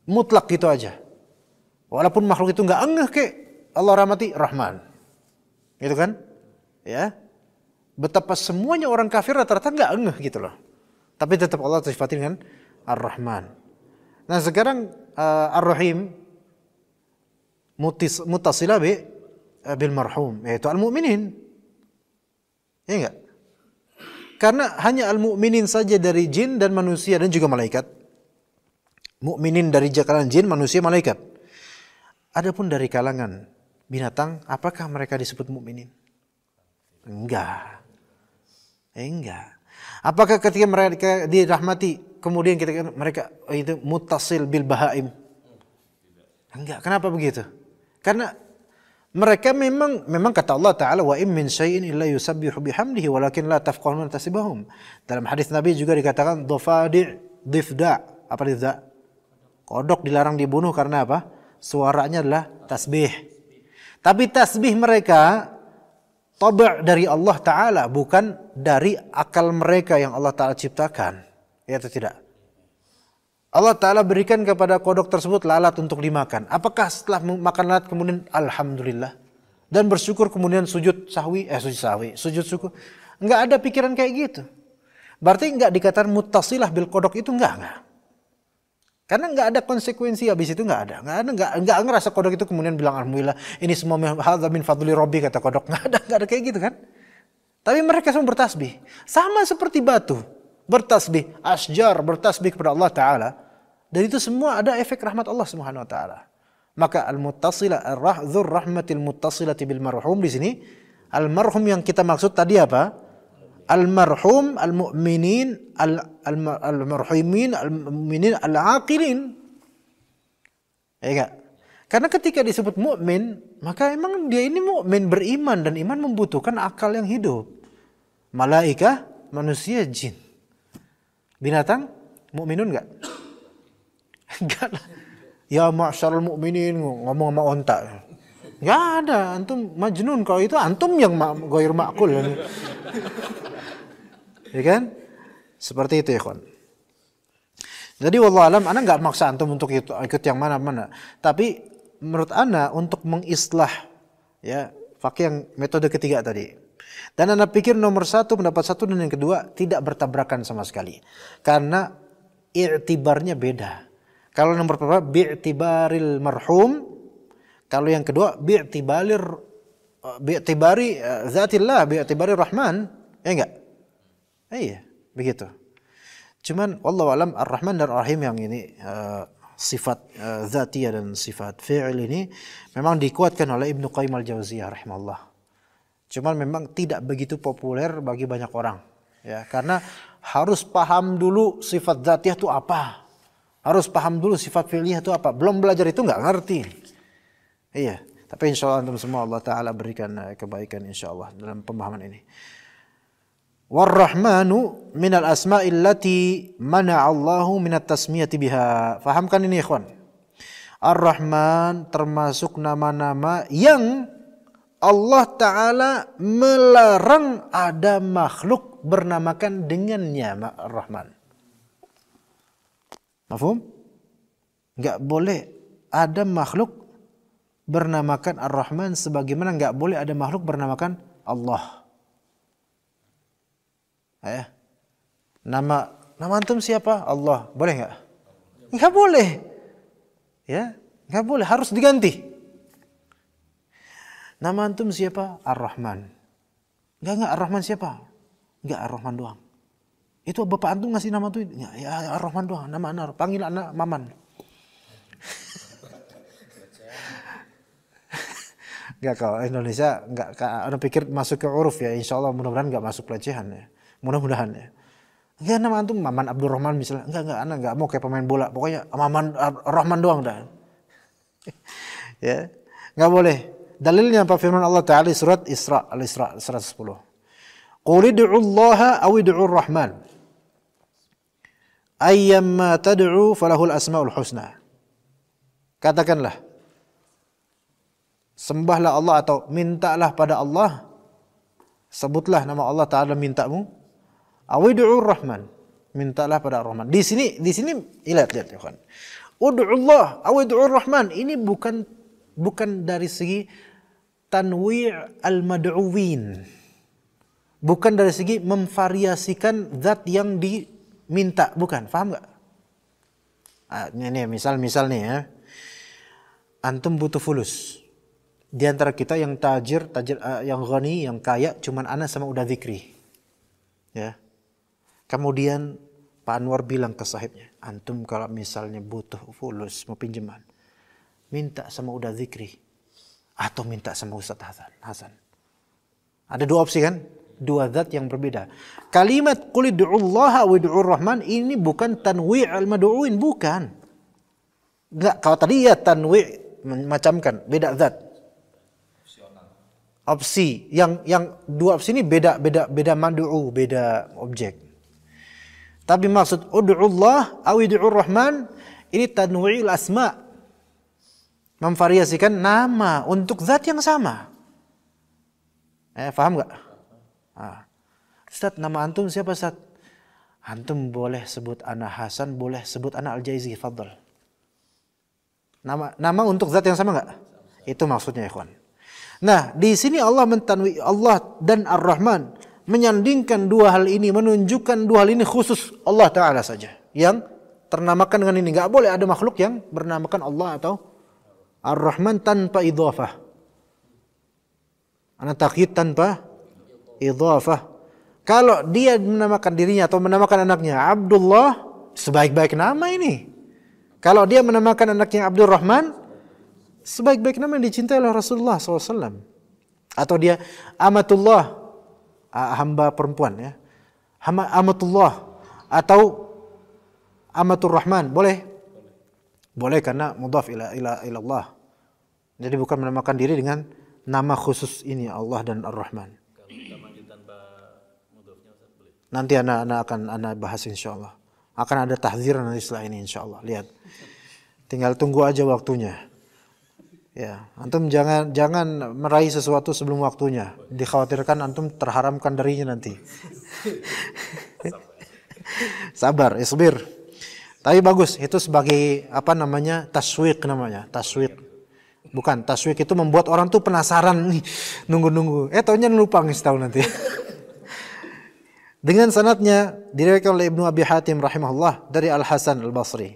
Mutlak gitu aja. Walaupun makhluk itu enggak engeh kek, Allah rahmati Rahman. Gitu kan? Ya. Betapa semuanya orang kafir rata-rata enggak engeh gitu loh. Tapi tetap Allah tersifati dengan Ar-Rahman. Nah, sekarang Ar-Rahim muttasilah bil marhum, yaitu al-mu'minin. Ya enggak? Karena hanya al-mu'minin saja dari jin dan manusia dan juga malaikat. Mu'minin dari kalangan jin, manusia, malaikat. Adapun dari kalangan binatang, apakah mereka disebut mu'minin? Enggak. Enggak. Apakah ketika mereka dirahmati, kemudian ketika mereka itu muttasil bil bahaim? Enggak. Kenapa begitu? Karena mereka memang kata Allah Ta'ala, wa in min syai'in illa yusabbihu bihamdihi walakin la tafqahuna tasbihahum. Dalam hadis Nabi juga dikatakan dhifda. Apa dhifda? Kodok dilarang dibunuh karena apa? Suaranya adalah tasbih. Tapi tasbih mereka tab'a dari Allah Ta'ala, bukan dari akal mereka yang Allah Ta'ala ciptakan. Ya atau tidak? Allah Ta'ala berikan kepada kodok tersebut lalat untuk dimakan. Apakah setelah makan lalat kemudian Alhamdulillah dan bersyukur kemudian sujud syukur? Enggak ada pikiran kayak gitu. Berarti enggak dikatakan muttasilah bil kodok itu enggak. Karena enggak ada konsekuensi habis itu enggak ngerasa kodok itu kemudian bilang Alhamdulillah ini semua hadza min fadli Rabbi kata kodok. Enggak ada kayak gitu kan. Tapi mereka semua bertasbih. Sama seperti batu. Bertasbih, asjar bertasbih kepada Allah Ta'ala, dan itu semua ada efek rahmat Allah Subhanahu Wa Ta'ala. Maka al-muttasilah dzur rahmatil muttasilati bil marhum di sini, al-marhum yang kita maksud tadi apa? Al-marhum al-mu'minin al-marhumin al-mu'minin al-aqilin. Ya enggak? Karena ketika disebut mukmin, maka emang dia ini mukmin beriman, dan iman membutuhkan akal yang hidup. Malaikah, manusia, jin. Binatang mukminun enggak? Enggak lah. Ya ma'syarul mukminin ngomong sama onta. Nggak ada, antum majnun. Kalau itu antum yang ghair ma'kul. Ya kan? Seperti itu ya, kawan. Jadi wallahu alam, ana nggak maksa antum untuk ikut yang mana-mana. Tapi menurut ana untuk mengislah, ya, pakai yang metode ketiga tadi. Dan ana pikir nomor satu, pendapat satu dan yang kedua tidak bertabrakan sama sekali. Karena i'tibarnya beda. Kalau nomor pertama bi'tibaril marhum, kalau yang kedua bi'tibari zatillah, bi'tibari rahman, ya enggak? Iya, begitu. Cuman wallahu alam ar-Rahman dan ar-Rahim yang ini sifat zatiyah dan sifat fi'il ini memang dikuatkan oleh Ibnu Qayyim al-Jauziyah rahimahullah. Cuman memang tidak begitu populer bagi banyak orang, ya, karena harus paham dulu sifat zatiyah itu apa. Harus paham dulu sifat fi'liyah itu apa. Belum belajar itu enggak ngerti. Iya, tapi insya Allah antum semua Allah Ta'ala berikan kebaikan insya Allah dalam pemahaman ini. War-Rahmanu minal asma'il lati mana'allahu minat tasmiyati biha. Fahamkan ini ikhwan. Ar-Rahman termasuk nama-nama yang Allah Ta'ala melarang ada makhluk bernamakan dengannya Ar-Rahman. Mafhum? Enggak boleh ada makhluk bernamakan Ar-Rahman sebagaimana enggak boleh ada makhluk bernamakan Allah. Nama antum siapa? Allah. Boleh enggak? Enggak boleh. Ya, enggak boleh, harus diganti. Nama antum siapa? Ar-Rahman. Enggak Ar-Rahman siapa? Enggak, Ar-Rahman doang. Itu bapak antum ngasih nama tuh? Ya, Ar-Rahman doang, nama anak, panggil anak Maman. Enggak, kalau Indonesia enggak, anda pikir masuk ke uruf ya, insya Allah mudah-mudahan enggak masuk pelecehan ya, mudah-mudahan ya. Enggak, nama antum Maman Abdurrahman misalnya, enggak, anak enggak mau kayak pemain bola, pokoknya Maman Rahman doang dah. Ya, enggak boleh. Dalilnya apa? Firman Allah Ta'ala surat Isra, Al-Isra 110. Qul ud'u Allah aw ud'u Rahman. Ayyamma tad'u falahul asmaul husna. Katakanlah, sembahlah Allah atau mintalah pada Allah, sebutlah nama Allah Ta'ala mintamu, awid'ur Rahman, mintalah pada Ar-Rahman. Di sini lihat ya kan. Ud'ullah awid'ur Rahman ini bukan dari segi tanwi' al-mad'uwin. Bukan dari segi memvariasikan zat yang diminta, bukan. Paham enggak? Ini misal nih ya. Antum butuh fulus. Di antara kita yang tajir, yang ghani, yang kaya, cuman ana sama udah zikri. Ya. Kemudian Pak Anwar bilang ke sahibnya, antum kalau misalnya butuh fulus, mau pinjaman, minta sama udah zikri atau minta sama Ustaz Hasan. Ada dua opsi kan? Dua zat yang berbeda. Kalimat qul ud'ullaha wa ud'ur Rahman ini bukan tanwi' al-mad'uin, bukan. Enggak, kalau tadi ya tanwi' memacamkan, beda zat. Opsi yang dua opsi ini beda mad'u, beda objek. Tapi maksud ud'ullah aw ud'ur Rahman ini tanwi'il asma. Memvariasikan nama untuk zat yang sama. Paham enggak? Ustaz, nama antum siapa Ustaz? Antum boleh sebut ana Hasan, boleh sebut ana Al-Jaizi, fadhal. Nama untuk zat yang sama enggak? Itu maksudnya ikhwan. Nah, di sini Allah mentanwi Allah dan Ar-Rahman menyandingkan dua hal ini, menunjukkan dua hal ini khusus Allah Ta'ala saja yang ternamakan dengan ini. Enggak boleh ada makhluk yang bernamakan Allah atau Ar-Rahman tanpa idhafah. Ana takyid tanpa idhafah. Kalau dia menamakan dirinya atau menamakan anaknya Abdullah, sebaik-baik nama ini. Kalau dia menamakan anaknya Abdurrahman, sebaik-baik nama yang dicintai oleh Rasulullah SAW. Atau dia Amatullah, hamba perempuan ya, Amatullah atau Amatur Rahman, boleh karena mudhaf ila Allah. Jadi bukan menamakan diri dengan nama khusus ini Allah dan Ar-Rahman. Nanti anak akan bahas insyaallah. Akan ada tahdzir nanti setelah ini insyaallah. Lihat. Tinggal tunggu aja waktunya. Ya, antum jangan meraih sesuatu sebelum waktunya. Dikhawatirkan antum terharamkan darinya nanti. Sabar, isbir. Tapi bagus, itu sebagai apa namanya? Taswik namanya, taswik. Bukan, taswik itu membuat orang tuh penasaran nih, nunggu-nunggu. Taunya lupa ngasih tahu nanti. Dengan sanadnya diriwayatkan oleh Ibnu Abi Hatim rahimahullah dari Al-Hasan Al-Basri.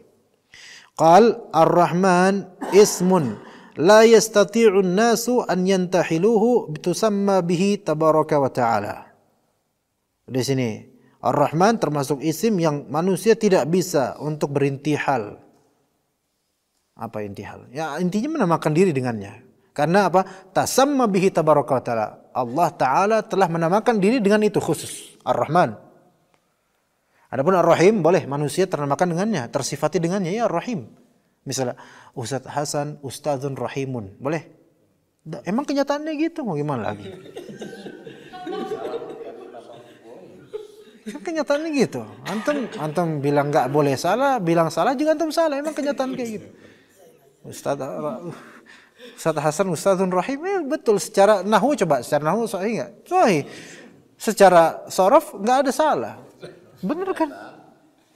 Qal Ar-Rahman ismun la yastati'u an-nasu an yantahiluhu bitusamma bihi tabaraka wa ta'ala. Di sini Ar-Rahman termasuk isim yang manusia tidak bisa untuk berintihal. Apa intihal? Ya intinya menamakan diri dengannya. Karena apa? Tasamma bihi tabaraka wa ta'ala. Allah Ta'ala telah menamakan diri dengan itu khusus. Ar-Rahman. Adapun Ar-Rahim boleh manusia ternamakan dengannya, tersifati dengannya ya Ar-Rahim. Misalnya Ustadz Hasan Ustadzun Rahimun. Boleh? Emang kenyataannya gitu, mau gimana lagi? Kenyataannya gitu. Antum bilang nggak boleh salah, bilang salah juga antum salah. Emang kenyataan kayak gitu. Ustadz Hasan Ustadzun Rahim, betul. Secara nahwu coba, secara nahwu sahih nggak? Sahih. Secara sorof nggak ada salah. Bener kan?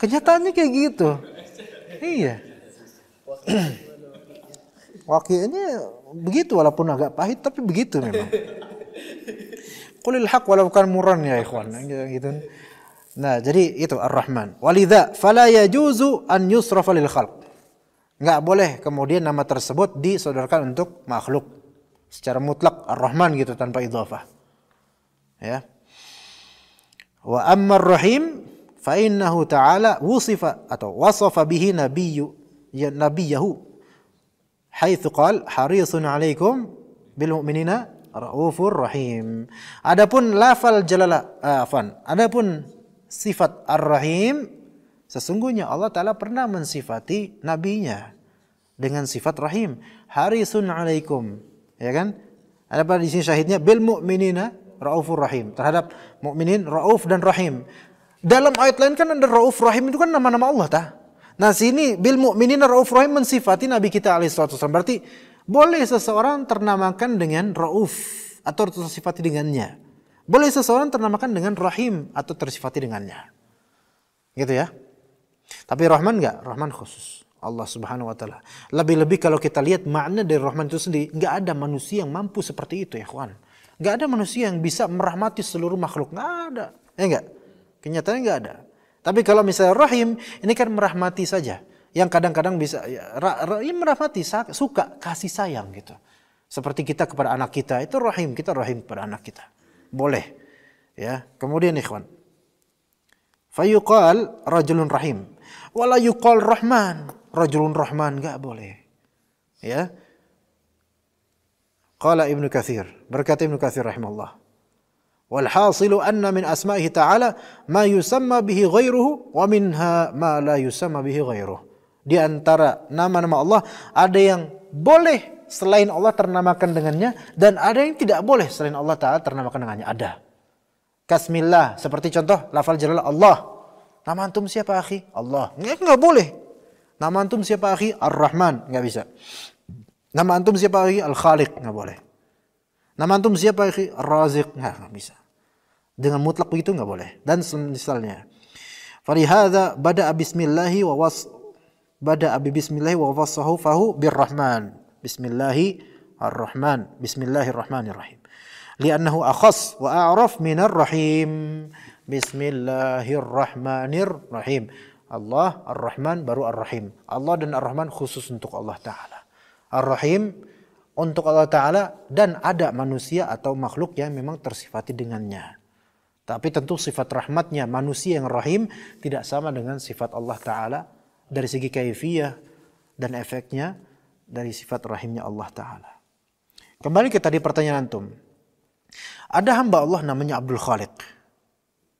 Kenyataannya kayak gitu. Iya. Waqi'nya begitu, walaupun agak pahit tapi begitu memang. Qulil haq walau kan murran ya ikhwan. Gitu. Nah, jadi itu Ar-Rahman. Walidha fala yajuzu an yusrafa lil khalq. Enggak boleh kemudian nama tersebut disodorkan untuk makhluk secara mutlak Ar-Rahman gitu tanpa idhafah. Ya. Wa amma Ar-Rahim fa innahu ta'ala wusifa atau wasafa bihi nabiyahu haitsu qala harisun 'alaikum bil mu'minina raufur rahim. Adapun lafal jalala adapun sifat Ar-Rahim, sesungguhnya Allah Ta'ala pernah mensifati nabinya dengan sifat Rahim. Harisun 'alaikum, ya kan? Ada pada di sini syahidnya bil mu'minina raufur rahim, terhadap mukminin rauf dan rahim. Dalam ayat lain kan ada rauf rahim, itu kan nama-nama Allah tah. Nah sini bil mu'minina rauf rahim mensifati nabi kita alaihi salatu wasallam. Berarti boleh seseorang ternamakan dengan rauf atau tersifati dengannya. Boleh seseorang ternamakan dengan rahim atau tersifati dengannya. Gitu ya. Tapi Rahman enggak, Rahman khusus Allah Subhanahu wa taala. Lebih-lebih kalau kita lihat makna dari Rahman itu sendiri, enggak ada manusia yang mampu seperti itu ya, kawan. Enggak ada manusia yang bisa merahmati seluruh makhluk, enggak ada. Ya enggak? Kenyataannya enggak ada. Tapi kalau misalnya Rahim, ini kan merahmati saja. Yang kadang-kadang bisa merahmati, suka, kasih sayang gitu. Seperti kita kepada anak kita, itu Rahim, kita Rahim kepada anak kita. Boleh. Ya. Kemudian ikhwan, fayuqal rajulun rahim wala yuqal rahman, rajulun rahman, enggak boleh. Ya. Qala Ibnu Katsir, berkata Ibnu Katsir rahimahullah, wal hasilu anna min asma'ihi ta'ala ma yusamma bihi ghairuhu wa minha ma la yusamma bihi ghairuhu. Di antara nama-nama Allah ada yang boleh selain Allah ternamakan dengannya, dan ada yang tidak boleh selain Allah Ta'ala ternamakan dengannya. Ada. Kasmillah, seperti contoh lafal jalalah Allah. Nama antum siapa akhi? Allah. Enggak boleh. Nama antum siapa akhi? Ar-Rahman. Enggak bisa. Nama antum siapa akhi? Al-Khaliq. Enggak boleh. Nama antum siapa akhi? Ar-Raziq. Enggak bisa. Dengan mutlak begitu enggak boleh. Dan misalnya, falihadza bada'a bismillahi wa wassahu fahu birrahman. Bismillahirrahmanirrahim. Li'annahu akhas wa a'raf minar rahim. Bismillahirrahmanirrahim. Allah Ar-Rahman baru Ar-Rahim. Allah dan Ar-Rahman khusus untuk Allah Ta'ala. Ar-Rahim untuk Allah Ta'ala, dan ada manusia atau makhluk yang memang tersifati dengannya. Tapi tentu sifat rahmatnya manusia yang rahim tidak sama dengan sifat Allah Ta'ala dari segi kaifiyah dan efeknya dari sifat rahimnya Allah Ta'ala. Kembali ke tadi pertanyaan antum. Ada hamba Allah namanya Abdul Khaliq.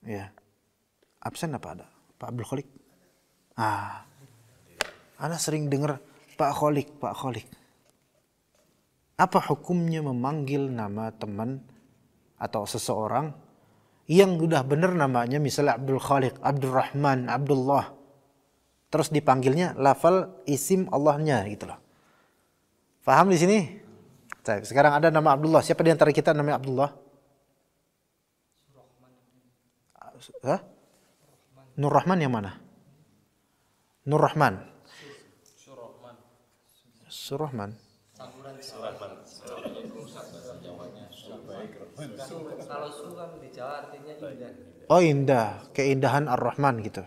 Ya. Absen apa ada? Pak Abdul Khaliq? Ana sering dengar Pak Khaliq, Pak Khaliq. Apa hukumnya memanggil nama teman atau seseorang yang udah benar namanya, misalnya Abdul Khaliq, Abdul Rahman, Abdullah, terus dipanggilnya lafal isim Allahnya gitu loh. Faham di sini? Baik, sekarang ada nama Abdullah. Siapa di antara kita namanya Abdullah? Hah? Nur Rahman yang mana? Nur Rahman. Surahman.
Kalau su kan di Jawa artinya indah.
Oh indah, keindahan Ar-Rahman gitu.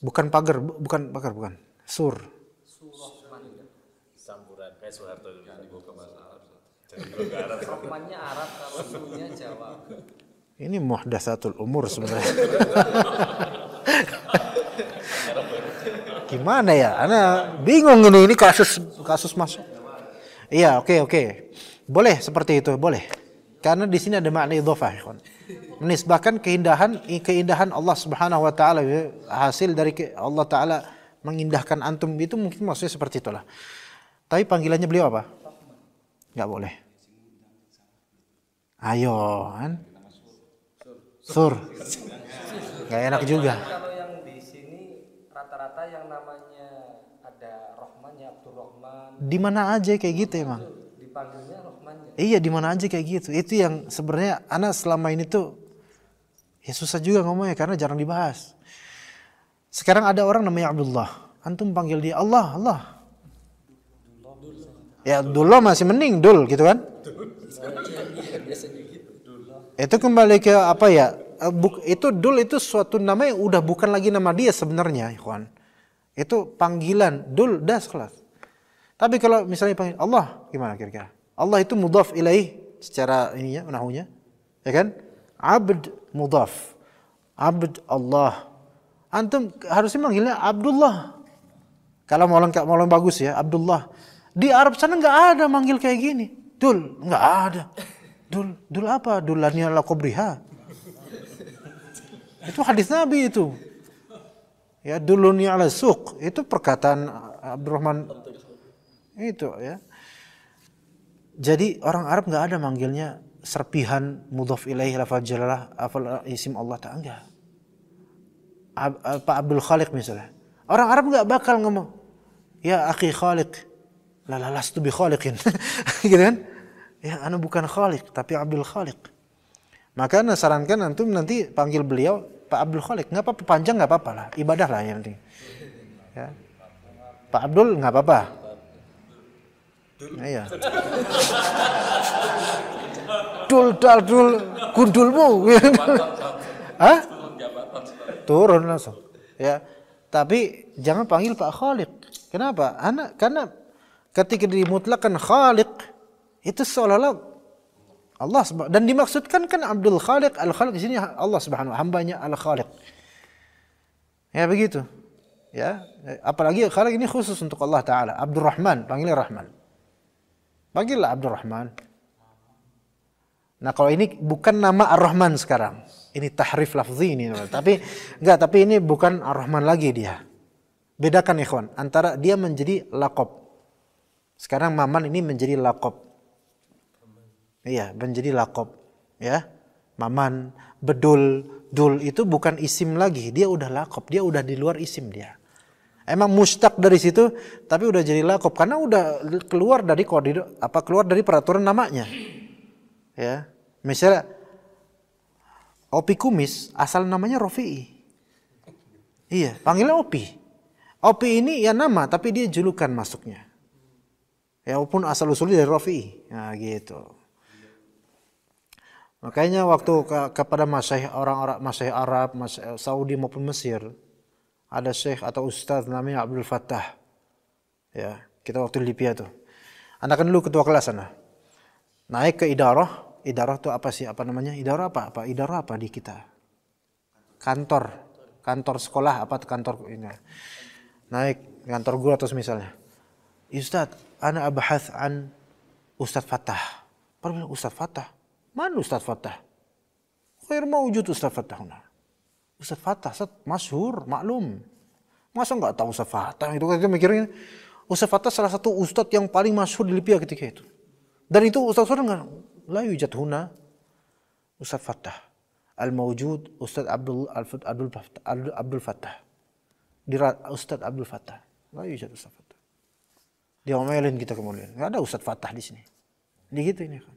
Bukan pagar, bukan pagar, bukan. Sur.
Campuran kayak Soeharto dulu dibawa ke bahasa Arab.
Rohmannya Arab, kalau sunya Jawa.
Ini muhdatsatul umur sebenarnya. Gimana ya? Ana bingung ini kasus masuk. Iya, oke. Boleh seperti itu, boleh. Karena di sini ada makna idhofah, ikhwan. Menisbahkan keindahan Allah Subhanahu wa taala, hasil dari Allah taala mengindahkan antum, itu mungkin maksudnya seperti itulah. Tapi panggilannya beliau apa? Enggak boleh. Ayo, kan? Sur. Enggak enak juga.
Kalau yang di sini rata-rata yang namanya ada Rohmannya Abdurrahman.
Di mana aja kayak gitu emang.
Dipanggilnya Rohmannya.
Iya, di mana aja kayak gitu. Itu yang sebenarnya anak selama ini tuh ya susah juga ngomongnya karena jarang dibahas. Sekarang ada orang namanya Abdullah. Antum panggil dia Allah. Ya Abdullah masih mending Dul gitu kan? Itu kembali ke apa ya? Itu Dul itu suatu nama yang udah bukan lagi nama dia sebenarnya, ikhwan. Itu panggilan Dul das kelas. Tapi kalau misalnya panggil Allah, gimana kira-kira? Allah itu mudhaf ilaih secara ininya, nahunya, ya kan? Abd mudhaf. Abd Allah. Antum harusnya manggilnya Abdullah. Kalau mau lengkap, mau bagus ya, Abdullah. Di Arab sana nggak ada manggil kayak gini. Dul, nggak ada. Dul apa? Dulani ala kubriha. Itu hadis Nabi itu. Ya, duluni ala suq. Itu perkataan Abdurrahman itu ya. Jadi orang Arab nggak ada manggilnya serpihan mudhaf ilaih lafaz jalalah afal isim Allah Ta'ala, enggak. Pak Abdul Khaliq misalnya. Orang Arab nggak bakal ngomong ya akhi Khaliq. La lastu bi khaliqin. Gitu kan? Ya, ana bukan Khaliq tapi Abdul Khaliq. Maka ana sarankan antum nanti panggil beliau Pak Abdul Khaliq. Enggak apa-apa, panjang enggak apa-apa lah, ibadah lah yang penting. Ya. Pak Abdul enggak apa-apa. Iya. Dul gundulmu. Hah? Turun langsung. Ya. Tapi jangan panggil Pak Khaliq. Kenapa? Karena ketika dimutlakan Khaliq itu seolah-olah Allah dan dimaksudkan kan Abdul Khaliq, Al-Khaliq di sini Allah Subhanahu wa hambanya Al-Khaliq. Ya begitu. Ya, apalagi Khaliq ini khusus untuk Allah Taala. Abdurrahman, panggilnya Rahman. Panggillah Abdurrahman. Nah, kalau ini bukan nama Ar-Rahman sekarang. Ini tahrif lafzi ini. Tapi ini bukan Ar-Rahman lagi dia. Bedakan ikhwan antara dia menjadi laqab. Sekarang Maman ini menjadi laqab. Iya, menjadi laqab. Ya. Maman, Bedul, Dul itu bukan isim lagi. Dia udah laqab, dia udah di luar isim dia. Emang mustaq dari situ, tapi udah jadi laqab karena udah keluar dari keluar dari peraturan namanya. Ya. Misalnya Opi Kumis, asal namanya Rofi'i. Iya, panggilnya Opi. Opi ini ya nama, tapi dia julukan masuknya. Ya walaupun asal usulnya dari Rofi'i. Nah gitu. Makanya waktu kepada masyayikh orang-orang masyayikh Arab, masyayikh Saudi maupun Mesir, ada syekh atau ustaz namanya Abdul Fattah. Ya, kita waktu di Libya tuh. Anda kan dulu ketua kelas sana. Naik ke idarah. Idarah itu apa sih? Apa namanya? Idarah apa? Idarah apa di kita? Kantor sekolah apa kantor ini. Naik kantor guru atau misalnya. Ustaz, ana abahats an Ustaz Fattah. Baru Ustaz Fattah. Mana Ustaz Fattah? Khair mawujud Ustaz Fattah. Ustaz Fattah, masyhur, maklum. Masa enggak tahu Ustaz Fattah? Itu kita mikirnya Ustaz Fattah salah satu ustaz yang paling masyhur di Libya ketika itu. Dan itu ustaz enggak la yujad huna Ustaz Fattah. Al-mawjud Ustaz Abdul Fattah. Ustaz Abdul Fattah. La yujad Ustaz Fattah. Diomelin kita kemudian. Nggak ada Ustadz Fattah di sini. Gitu ini kan.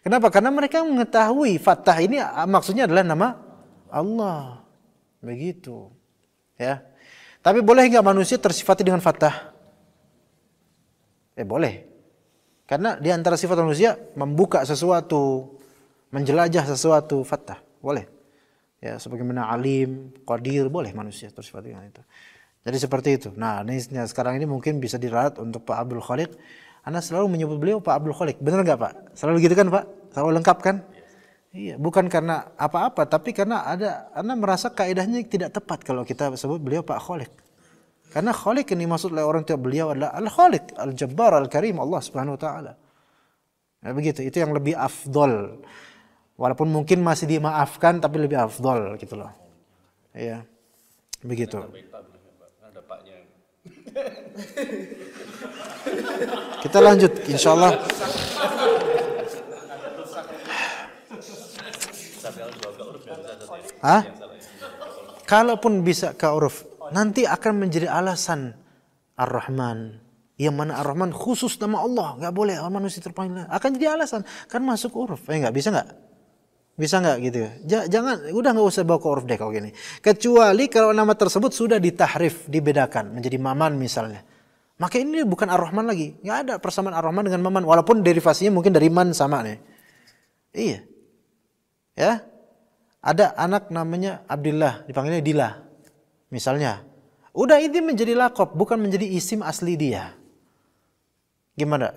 Kenapa? Karena mereka mengetahui Fattah ini maksudnya adalah nama Allah. Begitu. Ya. Tapi boleh nggak manusia tersifati dengan Fattah? Boleh. Karena di antara sifat manusia membuka sesuatu, menjelajah sesuatu, Fattah. Boleh. Ya, sebagaimana Alim, Qadir, boleh manusia tersifati dengan itu. Jadi seperti itu. Nah, ini sekarang ini mungkin bisa diralat untuk Pak Abdul Khaliq. Anda selalu menyebut beliau Pak Abdul Khaliq. Benar nggak Pak? Selalu gitu kan Pak? Selalu lengkap kan? Iya. Bukan karena apa-apa, tapi karena Anda merasa kaidahnya tidak tepat kalau kita sebut beliau Pak Khaliq. Karena Khaliq ini maksud oleh orang tua beliau adalah Al-Khaliq, Al-Jabbar, Al-Karim, Allah Subhanahu wa taala. Nah, begitu. Itu yang lebih afdol. Walaupun mungkin masih dimaafkan tapi lebih afdol gitu loh. Iya. Begitu.
Ada Paknya.
Kita lanjut insyaallah. Hah? Kalaupun bisa ke uruf, nanti akan menjadi alasan Ar-Rahman. Yang mana Ar-Rahman khusus nama Allah, nggak boleh manusia terpanggil. Akan jadi alasan, kan masuk uruf. Nggak bisa nggak? Bisa nggak gitu? Jangan, udah nggak usah bawa ke uruf deh kalau gini. Kecuali kalau nama tersebut sudah ditahrif, dibedakan menjadi Maman misalnya. Maka ini bukan Ar-Rahman lagi. Nggak ada persamaan Ar-Rahman dengan Maman, walaupun derivasinya mungkin dari Man sama nih. Iya, ya. Ada anak namanya Abdullah, dipanggilnya Dila, misalnya. Udah ini menjadi lakob, bukan menjadi isim asli dia. Gimana?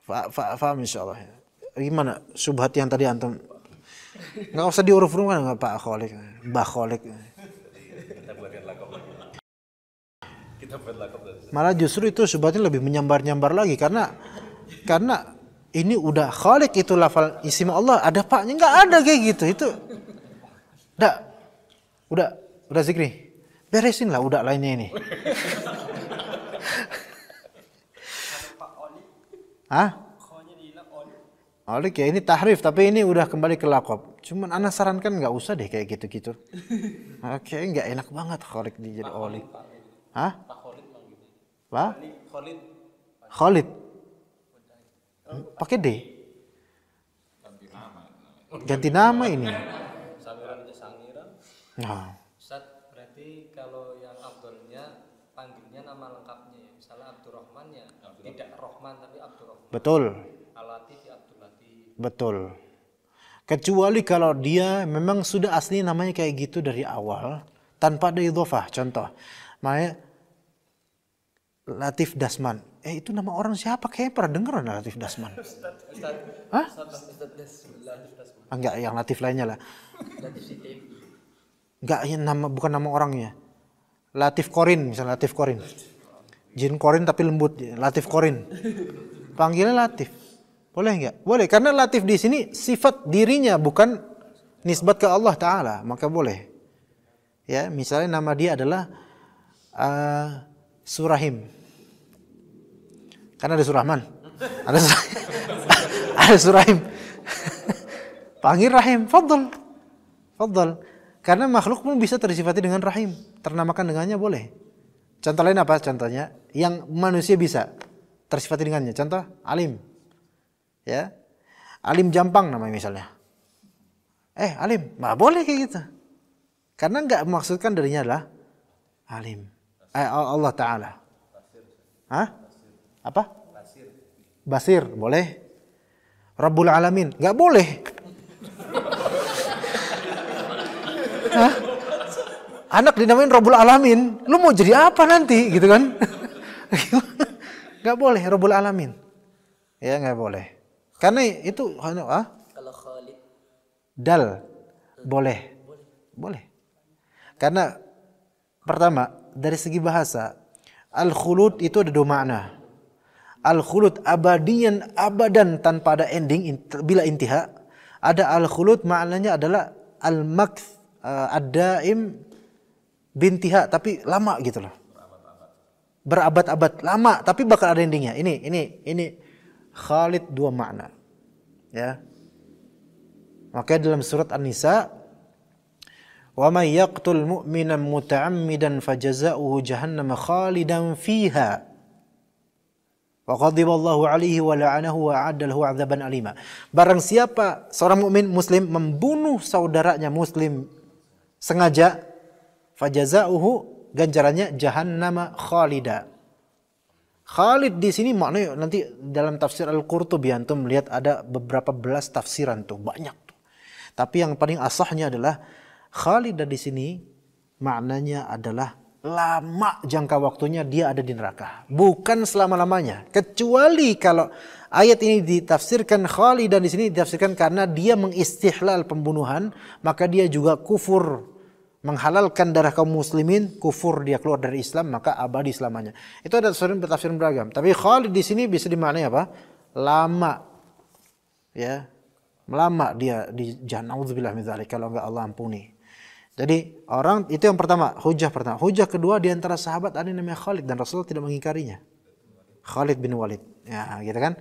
Faham insyaallah. Gimana subhat yang tadi antum? Nggak usah diuruf-uruf kan nggak Pak Khaliq, Mbah Khaliq.
Kita buat lakob.
Malah justru itu subhatnya lebih menyambar-nyambar lagi karena ini udah Khaliq itu lafal isim Allah, ada paknya nggak ada kayak gitu itu. Udah Zikri. Beresin lah udah lainnya ini. Hah? Olik ya ini tahrif tapi ini udah kembali ke lakob. Cuman ana sarankan nggak usah deh kayak gitu-gitu. Oke, nggak enak banget Khalid jadi Olik. Hah? Pak? Khalid. Pakai D. Ganti nama ini. Nah.
Ustaz, berarti kalau yang Abdulnya panggilnya nama lengkapnya ya. Misalnya Abdurrahman ya, tidak Rohman tapi Abdurrahman.
Betul.
Al-Latif ya Abdul Latif.
Betul. Kecuali kalau dia memang sudah asli namanya kayak gitu dari awal tanpa ada idhofah. Contoh, namanya Latif Dasman. Itu nama orang siapa? Kayaknya pernah dengar Latif Dasman. Hah? Enggak, yang Latif lainnya lah. Enggak, ya bukan nama orangnya. Latif Korin, misalnya Latif Korin. Jin Korin tapi lembut, Latif Korin. Panggilnya Latif. Boleh enggak? Boleh, karena Latif di sini sifat dirinya bukan nisbat ke Allah Ta'ala, maka boleh. Ya, misalnya nama dia adalah Surahim. Karena ada Surahman. Ada Surahim. Panggil Rahim, Fadl. Karena makhluk pun bisa tersifati dengan Rahim. Ternamakan dengannya boleh. Contoh lain apa? Contohnya yang manusia bisa tersifati dengannya. Contoh Alim. Ya. Alim Jampang namanya misalnya. Alim. Nah, boleh kayak gitu. Karena enggak maksudkan darinya adalah Alim. Allah Ta'ala. Hah? Apa? Basir. Boleh. Rabbul Alamin. Enggak boleh. Hah? Anak dinamain Rabbul Alamin, lu mau jadi apa nanti gitu kan? Gak boleh Rabbul Alamin. Ya gak boleh. Karena itu
Kalau Khalid
Dal boleh. Boleh. Karena pertama dari segi bahasa al-khulud itu ada dua makna. Al-khulud abadiyan abadan tanpa ada ending bila intiha. Ada al-khulud maknanya adalah al-makth ad-daim bintiha tapi lama gitu loh. Berabad-abad lama tapi bakal ada endingnya. Ini Khalid dua makna. Ya. Makanya dalam surat An-Nisa wa may yaqtul mu'mina muta'ammidan fajaza'uhu jahannam khalidan fiha Wa ghadiballahu alaihi wa la'anahu wa a'adda lahu 'adzaban alima. Barang siapa seorang mukmin muslim membunuh saudaranya muslim sengaja, fajazauhu, ganjarannya jahannama khalida. Khalid di sini maknanya nanti dalam tafsir Al-Qurtubi antum melihat ada beberapa belas tafsiran tuh, banyak tuh. Tapi yang paling asahnya adalah Khalid di sini maknanya adalah lama jangka waktunya dia ada di neraka, bukan selama-lamanya. Kecuali kalau ayat ini ditafsirkan Khalid dan di sini ditafsirkan karena dia mengistihlal pembunuhan, maka dia juga kufur, menghalalkan darah kaum muslimin, kufur, dia keluar dari Islam, maka abadi selamanya. Itu ada tafsiran beragam. Tapi Khalid di sini bisa dimaknai apa? Lama. Ya. Lama dia di jahannam, auzubillah min dzalik, kalau enggak Allah ampuni. Jadi orang itu yang pertama, hujah pertama. Hujah kedua, di antara sahabat ada yang namanya Khalid dan Rasulullah tidak mengingkarinya. Khalid bin Walid. Ya, gitu kan?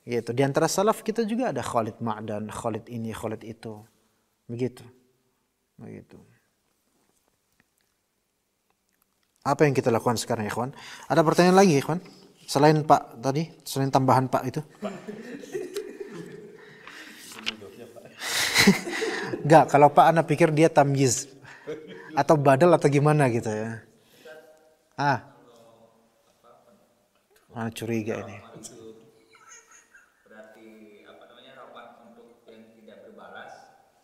Gitu. Di antara salaf kita juga ada Khalid Ma'dan, Khalid ini, Khalid itu. Begitu. Begitu. Apa yang kita lakukan sekarang, ikhwan? Ada pertanyaan lagi, ikhwan? Selain Pak tadi, selain tambahan Pak itu? Enggak, kalau Pak Anda pikir dia tamyiz atau badal atau gimana gitu ya. Curiga ini.
Berarti apa namanya, rapat untuk yang tidak berbalas.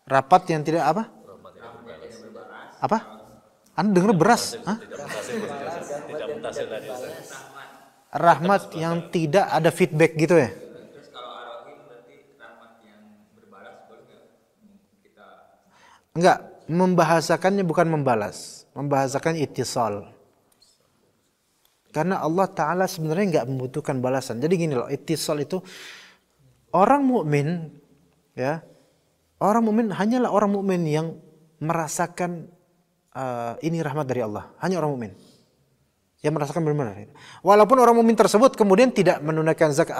Rapat yang tidak apa? Apa? Anda dengar beras? Hah? Rahmat yang tidak ada feedback gitu ya?
Terus kalau ar-rahim berarti rahmat yang berbalas, boleh nggak kita?
Enggak, membahasakannya bukan membalas, membahasakan ittisal. Karena Allah Ta'ala sebenarnya enggak membutuhkan balasan. Jadi gini loh, ittisal itu orang mukmin, ya, orang mukmin hanyalah orang mukmin yang merasakan ini rahmat dari Allah. Hanya orang mukmin yang merasakan benar-benar. Walaupun orang mukmin tersebut kemudian tidak menunaikan zakat,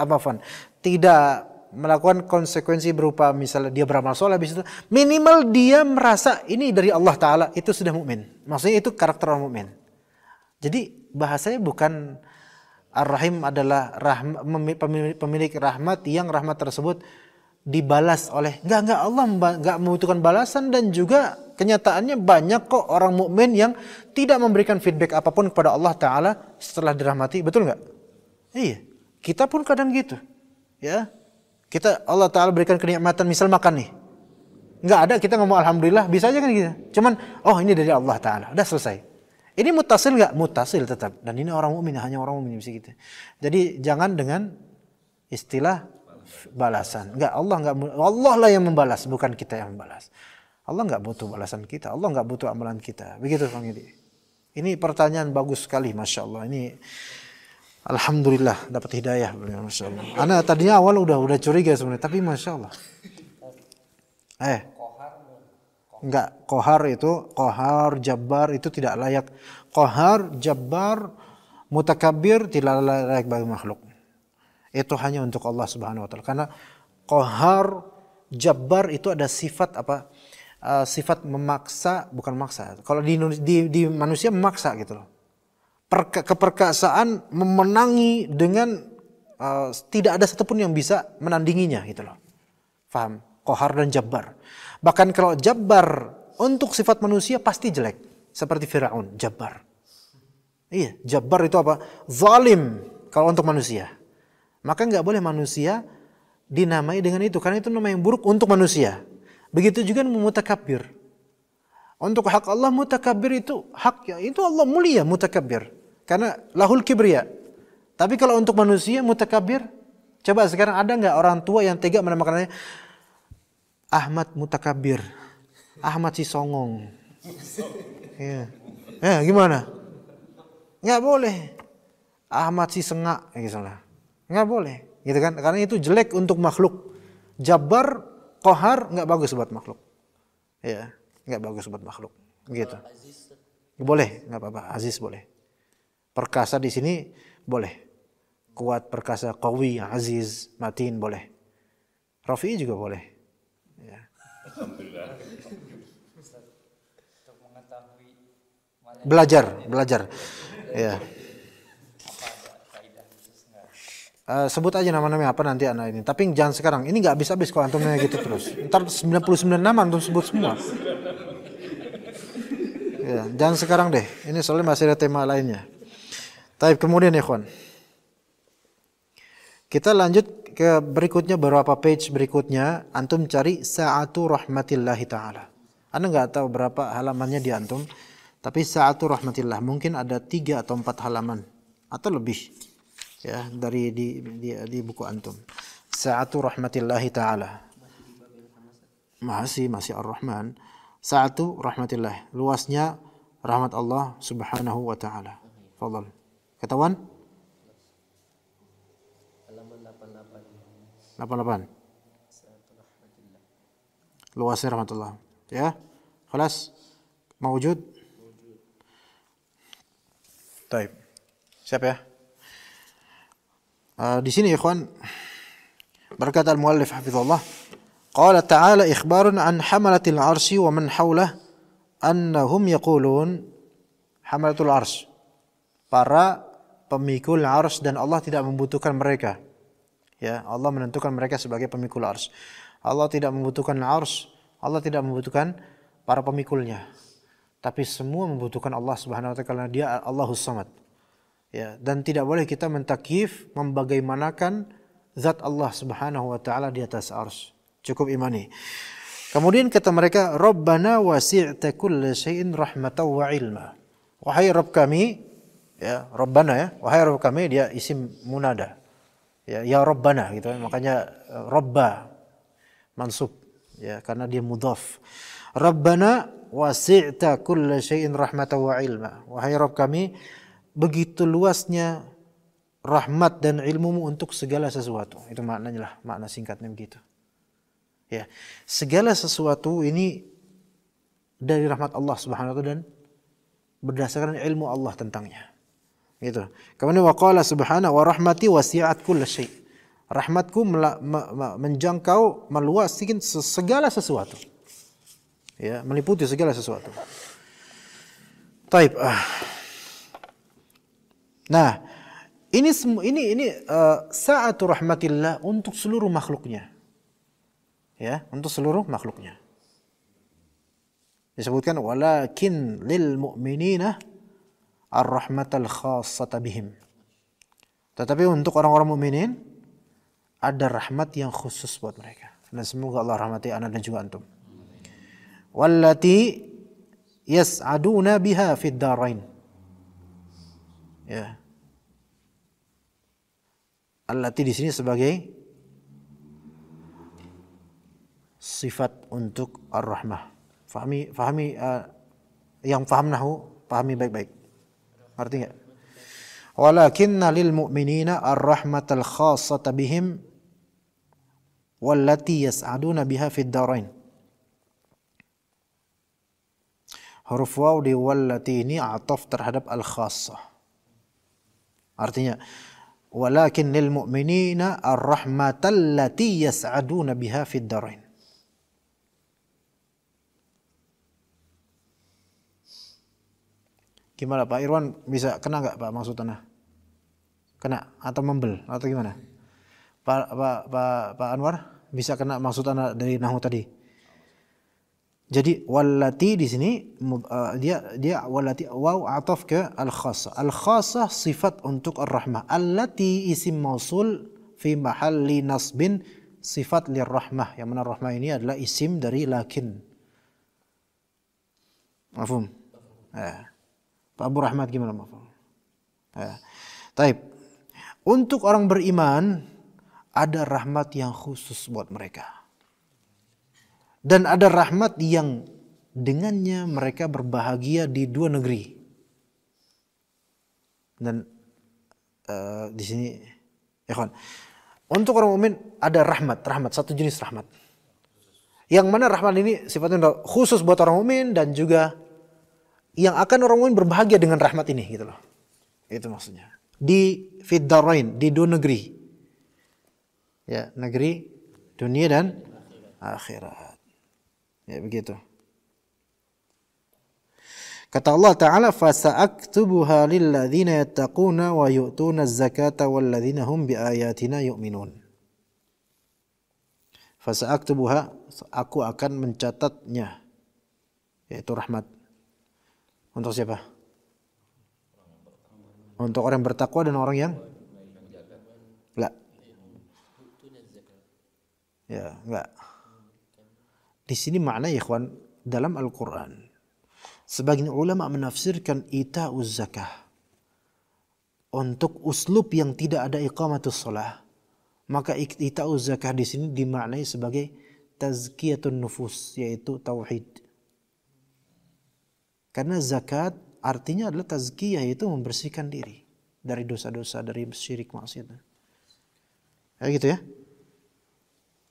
tidak melakukan konsekuensi berupa misalnya dia beramal soleh, habis itu minimal dia merasa ini dari Allah Ta'ala, itu sudah mukmin. Maksudnya itu karakter orang mukmin. Jadi bahasanya bukan Ar-Rahim adalah pemilik rahmat yang rahmat tersebut dibalas oleh enggak, Allah enggak membutuhkan balasan. Dan juga kenyataannya banyak kok orang mukmin yang tidak memberikan feedback apapun kepada Allah Ta'ala setelah dirahmati, betul enggak? Iya, kita pun kadang gitu, ya. Kita Allah Ta'ala berikan kenikmatan, misal makan nih, enggak ada, kita ngomong alhamdulillah, bisa aja kan gitu. Cuman, oh ini dari Allah Ta'ala, udah selesai. Ini mutasil enggak? Mutasil tetap. Dan ini orang mukmin, hanya orang mukmin bisa gitu. Jadi jangan dengan istilah balasan. Enggak, Allah lah yang membalas, bukan kita yang membalas. Allah enggak butuh balasan kita, Allah enggak butuh amalan kita. Begitu Bang Yudi. Ini pertanyaan bagus sekali, Masya Allah. Ini alhamdulillah dapat hidayah, Masya Allah. Ana tadinya awal udah curiga sebenarnya, tapi Masya Allah. Enggak, Qahar, Jabbar itu tidak layak. Qahar, Jabbar, Mutakabbir tidak layak bagi makhluk. Itu hanya untuk Allah Subhanahu wa taala. Karena Qahar, Jabbar itu ada sifat apa? Sifat memaksa, bukan maksa. Kalau di manusia memaksa gitu loh. Keperkasaan memenangi dengan tidak ada satupun yang bisa menandinginya gitu loh. Faham? Qahar dan Jabbar. Bahkan kalau Jabbar untuk sifat manusia pasti jelek. Seperti Firaun, Jabbar. Iya, Jabbar itu apa? Zalim kalau untuk manusia. Maka nggak boleh manusia dinamai dengan itu, karena itu nama yang buruk untuk manusia. Begitu juga mutakabbir. Untuk hak Allah mutakabbir itu hak itu Allah mulia mutakabbir. Karena lahul kibriya. Tapi kalau untuk manusia mutakabbir, coba sekarang ada nggak orang tua yang tega menamakannya Ahmad Mutakabbir, Ahmad si songong. Ya. Gimana? Nggak boleh. Ahmad si sengak, gitu lah. Nggak boleh, gitu kan? Karena itu jelek untuk makhluk. Jabbar, Qahar nggak bagus buat makhluk. Ya, nggak bagus buat makhluk. Gitu. Boleh, nggak apa-apa. Aziz boleh. Perkasa di sini boleh. Kuat, perkasa, qawi, aziz, matin boleh. Rafi'i juga boleh. Ya.
Alhamdulillah.
Belajar. Ya. sebut aja nama-namanya apa nanti anak ini. Tapi jangan sekarang. Ini nggak habis-habis kalau antumnya gitu terus. Ntar 99 nama antum sebut semua. Ya, jangan sekarang deh. Ini soalnya masih ada tema lainnya. Tapi kemudian ikhwan, kita lanjut ke berikutnya, beberapa page berikutnya. Antum cari sa'atu rahmatillahi ta'ala. Anda nggak tahu berapa halamannya di antum, tapi sa'atu rahmatillah mungkin ada 3 atau 4 halaman atau lebih, ya, dari di buku antum. Sa'atu rahmatillahi ta'ala. Masih Ar-Rahman. Sa'atu rahmatillah. Luasnya rahmat Allah Subhanahu wa taala. Fadhal. Ketahuan? Halaman 88. Luasnya rahmatullah. Ya. Khalas. Mawjud? Taib. Siap ya? Di sini ikhwan berkata al-muallif hafizallah, qala ta'ala ikhbarun an hamalatil arsy wa man hawlah annahum yaqulun, hamalatul arsy, para pemikul arsy, dan Allah tidak membutuhkan mereka. Ya, Allah menentukan mereka sebagai pemikul arsy. Allah tidak membutuhkan arsy, Allah tidak membutuhkan para pemikulnya. Tapi semua membutuhkan Allah Subhanahu wa taala karena Dia Allahus Samad. Ya, dan tidak boleh kita mentakyif membagaimanakan zat Allah Subhanahu wa taala di atas arsy. Cukup imani. Kemudian kata mereka, Rabbana wasi'ta kulla syai'in rahmatan wa ilma. Wahai Rabb kami, ya, Rabbana ya, wahai Rabb kami, dia isim munada. Ya Rabbana gitu, makanya Rabba mansub, ya, karena dia mudhaf. Rabbana wasi'ta kulla syai'in rahmatan wa ilma. Wahai Rabb kami, begitu luasnya rahmat dan ilmumu untuk segala sesuatu. Itu maknanya lah, makna singkatnya begitu. Ya, segala sesuatu ini dari rahmat Allah Subhanahu wa taala dan berdasarkan ilmu Allah tentangnya. Gitu. Kemudian waqala subhanahu wa rahmati wasi'at kulla syai'. Rahmatku menjangkau, meluaskan segala sesuatu. Ya, meliputi segala sesuatu. Taib. Nah, ini sa'atu rahmatillah untuk seluruh makhluknya. Ya, untuk seluruh makhluknya. Disebutkan walakin lil mu'minina ar-rahmatal khassata bihim. Tetapi untuk orang-orang mukminin ada rahmat yang khusus buat mereka. Dan semoga Allah rahmati ana dan juga antum. Wallati yas'aduna biha fid darain. Ya. Allati di sini sebagai sifat untuk ar-rahmah. Fahami yang paham nahu, pahami baik-baik. Arti enggak? Walakinna lil mu'minina ar-rahmatal khassata bihim wallati yas'aduna biha fid darain. Huruf waw di wallati ini ataf terhadap al-khassah. Artinya walakin lil mu'minina ar-rahmatal lati yas'aduna biha fid darain. Gimana Pak Irwan, bisa kena nggak Pak maksud tanah? Kena atau membel atau gimana? Pak Anwar bisa kena maksud tanah dari nahu tadi? Jadi wallati di sini dia wallati waw ataf ke al-khassah. Al-khassah sifat untuk ar-rahmah. Allati isim mausul fi mahalli nasbin sifat lirrahmah. Yang mana rahmah ini adalah isim dari lakin. Mafhum? Pak Abu Rahmat gimana mafhum? Taib. Untuk orang beriman ada rahmat yang khusus buat mereka. Dan ada rahmat yang dengannya mereka berbahagia di dua negeri. Dan di sini, ya kawan, untuk orang mukmin ada rahmat satu jenis rahmat. Yang mana rahmat ini sifatnya khusus buat orang mukmin dan juga yang akan orang mukmin berbahagia dengan rahmat ini, gitu loh. Itu maksudnya. Di fid darain, di dua negeri. Ya, negeri dunia dan akhirat. Ya begitu. Kata Allah Ta'ala, "Fasa'aktubuha lilladzina yattaquna wa yu'tuna az-zakata walladzina hum biayatina yu'minun." Fasa'aktubuha, aku akan mencatatnya, yaitu rahmat. Untuk siapa? Untuk orang yang bertakwa dan orang yang enggak. Ya, enggak. Di sini makna ya ikhwan, dalam Al-Qur'an sebagian ulama menafsirkan ita'uz zakah untuk uslub yang tidak ada iqamatus shalah. Maka ita'uz zakah di sini dimaknai sebagai tazkiyatun nufus, yaitu tauhid. Karena zakat artinya adalah tazkiyah, yaitu membersihkan diri dari dosa-dosa, dari syirik maksiat. Kayak gitu ya.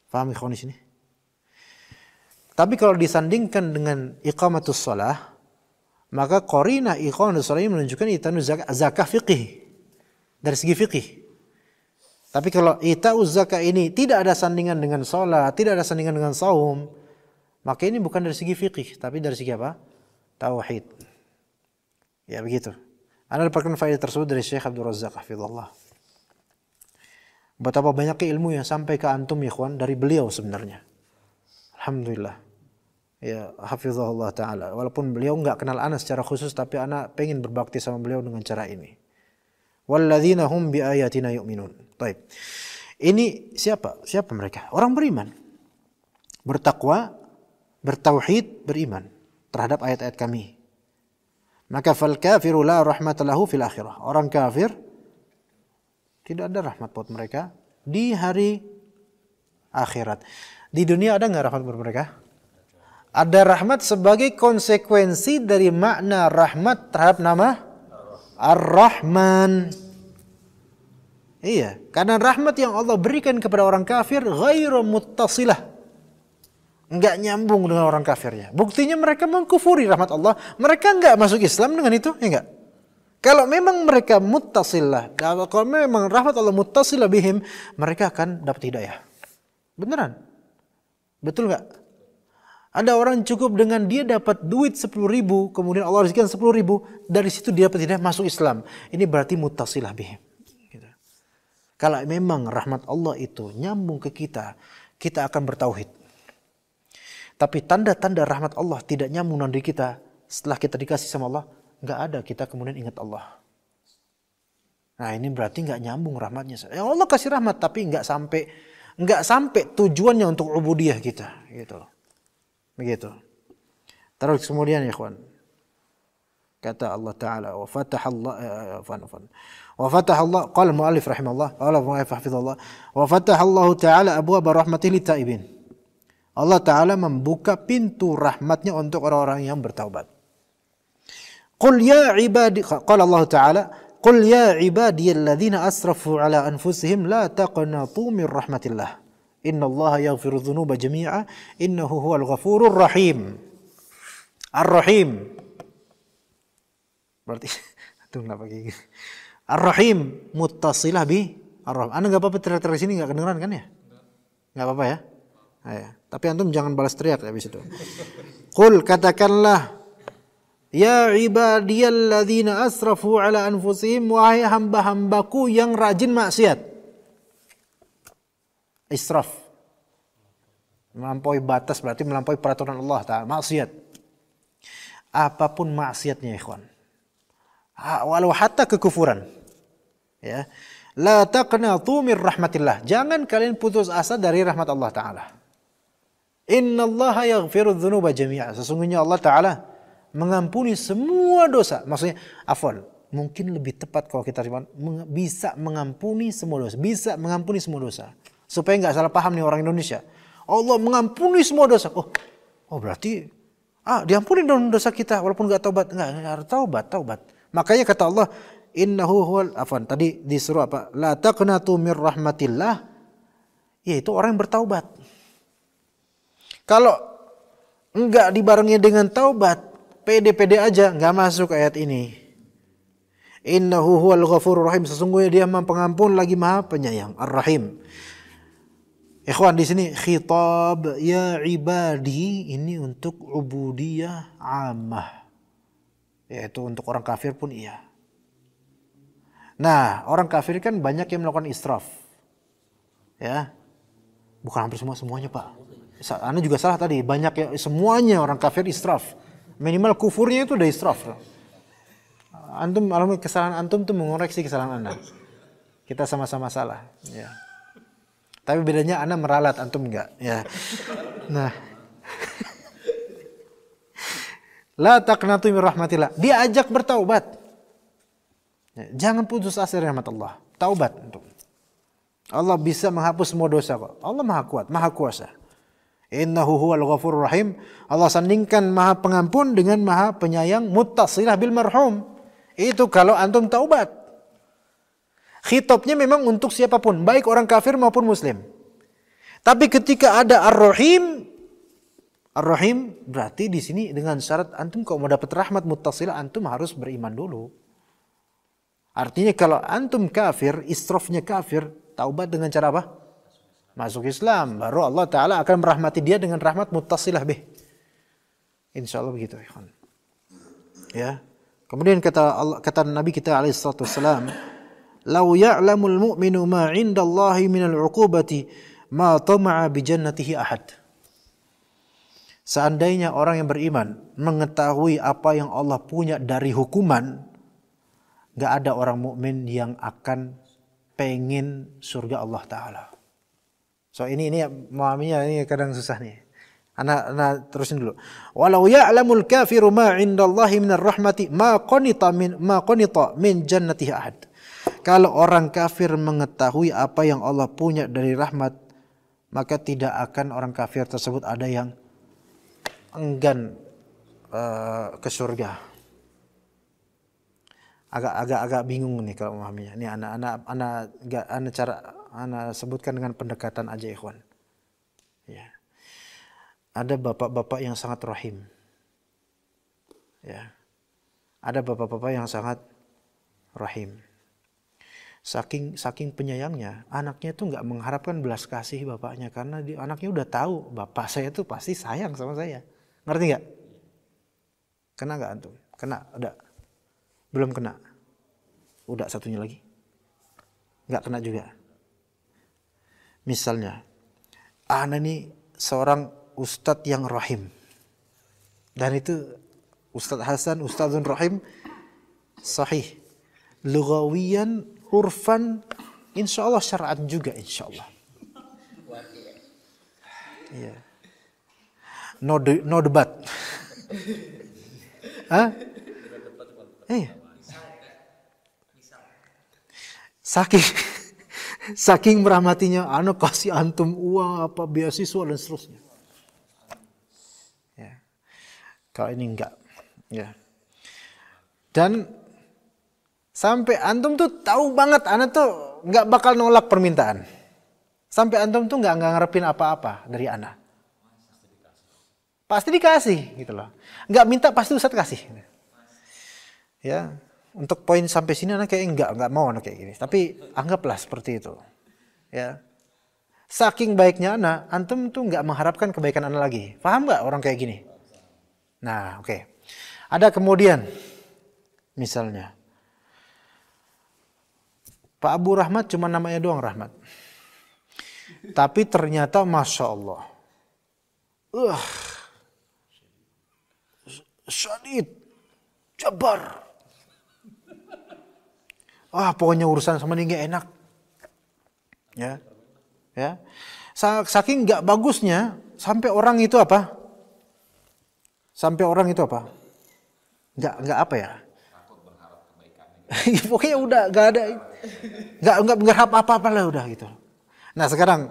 Paham ikhwan di sini? Tapi kalau disandingkan dengan iqamatus shalah, maka qarina iqamatus shalah ini menunjukkan ita'uz zakah fiqih, dari segi fiqih. Tapi kalau ita'uz zakah ini tidak ada sandingan dengan salat, tidak ada sandingan dengan saum, maka ini bukan dari segi fiqih, tapi dari segi apa? Tauhid. Ya begitu. Anda dapatkan faedah tersebut dari Syekh Abdul Razzaq hafizallah. Betapa banyaknya ilmu yang sampai ke antum ya ikhwan dari beliau sebenarnya. Alhamdulillah. Ya, hafizahullah ta'ala. Walaupun beliau enggak kenal ana secara khusus, tapi ana pengen berbakti sama beliau dengan cara ini. Walladzina hum biayatina yu'minun. Baik. Ini siapa? Siapa mereka? Orang beriman. Bertakwa, bertauhid, beriman terhadap ayat-ayat kami. Maka fal kafiru la rahmatalahu fil akhirah. Orang kafir tidak ada rahmat buat mereka di hari akhirat. Di dunia ada enggak rahmat buat mereka? Ada rahmat sebagai konsekuensi dari makna rahmat terhadap nama Ar-Rahman. Iya, karena rahmat yang Allah berikan kepada orang kafir ghairu muttasilah. Enggak nyambung dengan orang kafirnya. Buktinya mereka mengkufuri rahmat Allah. Mereka enggak masuk Islam dengan itu, ya enggak? Kalau memang mereka muttasilah, kalau memang rahmat Allah muttasilah bihim, mereka akan dapat hidayah. Beneran? Betul enggak? Ada orang cukup dengan dia dapat duit 10.000, kemudian Allah rezekikan 10.000, dari situ dia dapat hidayah masuk Islam. Ini berarti muttasilah bihim. Gitu. Kalau memang rahmat Allah itu nyambung ke kita, kita akan bertauhid. Tapi tanda-tanda rahmat Allah tidak nyambung dari kita, setelah kita dikasih sama Allah, nggak ada kita kemudian ingat Allah. Nah ini berarti nggak nyambung rahmatnya. Ya Allah kasih rahmat, tapi nggak sampai tujuannya untuk ubudiyah kita, gitu. Begitu. Terus kemudian ya ikhwan, kata Allah Ta'ala, wa fatahallah, qala mu'allif rahimahullah, qala mu'allif hafizallah, wa fatahallahu ta'ala abwaaba rahmatihi lit-taibin. Allah Ta'ala membuka pintu rahmatnya untuk orang-orang yang bertaubat. Qul ya ibadi, qala Allah Ta'ala, qul ya ibadiyalladzina asrafu ala anfusihim la taqnatu min rahmatillah. Innallaha yaghfiru dzunuba jami'a innahu huwal ghafurur rahim. Ar-Rahim. Berarti itu kenapa kayak gitu? Ar-Rahim muttasilah bi Ar-Rahim. Anda enggak apa-apa teriak-teriak sini enggak kedengeran kan ya? Enggak apa-apa ya? Nah, ya. Tapi antum jangan balas teriak habis itu. Qul, katakanlah, ya ibadiyalladzina asrafu ala anfusihim, wahai hamba-hambaku yang rajin maksiat. Israf, melampaui batas, berarti melampaui peraturan Allah Ta'ala, maksiat. Apapun maksiatnya ikhwan, walau hatta kekufuran, ya, la taqnatu min rahmatillah, jangan kalian putus asa dari rahmat Allah Ta'ala. Innallaha yaghfiru dzunuba jami'a, sesungguhnya Allah Ta'ala mengampuni semua dosa. Maksudnya afwan, mungkin lebih tepat kalau kita bisa mengampuni semua dosa, bisa mengampuni semua dosa. Supaya nggak salah paham nih orang Indonesia. Allah mengampuni semua dosa. Oh berarti diampuni dong dosa kita walaupun nggak taubat. Nggak taubat. Makanya kata Allah, innahu huwal afwan. Tadi disuruh apa? La taqnatu mir rahmatillah. Yaitu orang yang bertaubat. Kalau nggak dibarengi dengan taubat, pede-pede aja, nggak masuk ayat ini. Innahu huwal ghafurur rahim. Sesungguhnya dia Maha Pengampun lagi Maha Penyayang. Ar-Rahim. Ikhwan, di sini khitab ya ibadi ini untuk ubudiyah ammah. Yaitu untuk orang kafir pun iya. Nah, orang kafir kan banyak yang melakukan israf. Ya. Bukan hampir semuanya, Pak. Anda juga salah tadi, banyak ya, semuanya orang kafir israf. Minimal kufurnya itu udah israf. Antum, kesalahan antum tuh mengoreksi kesalahan Anda. Kita sama-sama salah, ya. Tapi bedanya Anda meralat, antum enggak, ya. Nah. La taqnatu min rahmatillah. Dia ajak bertaubat. Ya, jangan putus asa dari rahmat Allah. Taubat antum. Allah bisa menghapus semua dosa kok. Allah Maha Kuat, Maha Kuasa. Innahu huwal ghafurur rahim. Allah sandingkan Maha Pengampun dengan Maha Penyayang, muttasilah bil marhum. Itu kalau antum taubat. Khitabnya memang untuk siapapun, baik orang kafir maupun muslim. Tapi ketika ada Ar-Rahim, Ar-Rahim berarti di sini dengan syarat antum kalau mau dapat rahmat muttasilah antum harus beriman dulu. Artinya kalau antum kafir, israfnya kafir, taubat dengan cara apa? Masuk Islam, baru Allah Ta'ala akan merahmati dia dengan rahmat muttasilah bih. Insyaallah begitu, ikhwan. Ya. Kemudian kata Nabi kita alaihi salatu wasalam, "Lau ya'lamul mu'minu ma 'indallahi minal 'uqubati ma tama'a bi jannatihi ahad." Seandainya orang yang beriman mengetahui apa yang Allah punya dari hukuman, gak ada orang mukmin yang akan pengen surga Allah Ta'ala. So ini memahaminya ini kadang susah nih. Anak terusin dulu. Walau ya'lamul kafiru ma 'indallahi minar rahmati ma qanita min jannatihi ahad. Kalau orang kafir mengetahui apa yang Allah punya dari rahmat, maka tidak akan orang kafir tersebut ada yang enggan ke surga. Agak bingung nih kalau memahaminya. Ini anak sebutkan dengan pendekatan aja, ikhwan. Ya. Ada bapak-bapak yang sangat rahim. Ya. Ada bapak-bapak yang sangat rahim. Saking penyayangnya, anaknya tuh nggak mengharapkan belas kasih bapaknya karena anaknya udah tahu bapak saya tuh pasti sayang sama saya. Ngerti nggak? Kena nggak antum? Kena, udah. Belum kena. Udah satunya lagi. Nggak kena juga. Misalnya, ana ini seorang ustadz yang rahim. Dan itu Ustadz Hasan, Ustadzun Rahim, sahih. Lughawiyan, urfan, insya Allah syara'an juga, insya Allah. Iya. No debat. Hah? Iya. Saking merahmatinya, anak kasih antum uang apa beasiswa dan seterusnya. Ya. Kalau ini enggak, ya. Dan sampai antum tuh tahu banget, anak tuh enggak bakal nolak permintaan. Sampai antum tuh enggak ngarepin apa-apa dari anak. Pasti dikasih, gitu loh. Enggak minta pasti Ustadz kasih. Ya. Untuk poin sampai sini anak kayak enggak mau anak kayak gini. Tapi anggaplah seperti itu. Ya. Saking baiknya anak, antum tuh enggak mengharapkan kebaikan anak lagi. Paham enggak orang kayak gini? Nah, oke. Ada kemudian misalnya Pak Abu Rahmat cuma namanya doang Rahmat. Tapi ternyata Masya Allah. Syadid. Jabar. Pokoknya urusan sama dia gak enak. Ya. Saking gak bagusnya, sampai orang itu apa? Gak apa ya? Pokoknya udah gak ada. Gak berharap apa-apa lah udah gitu. Nah sekarang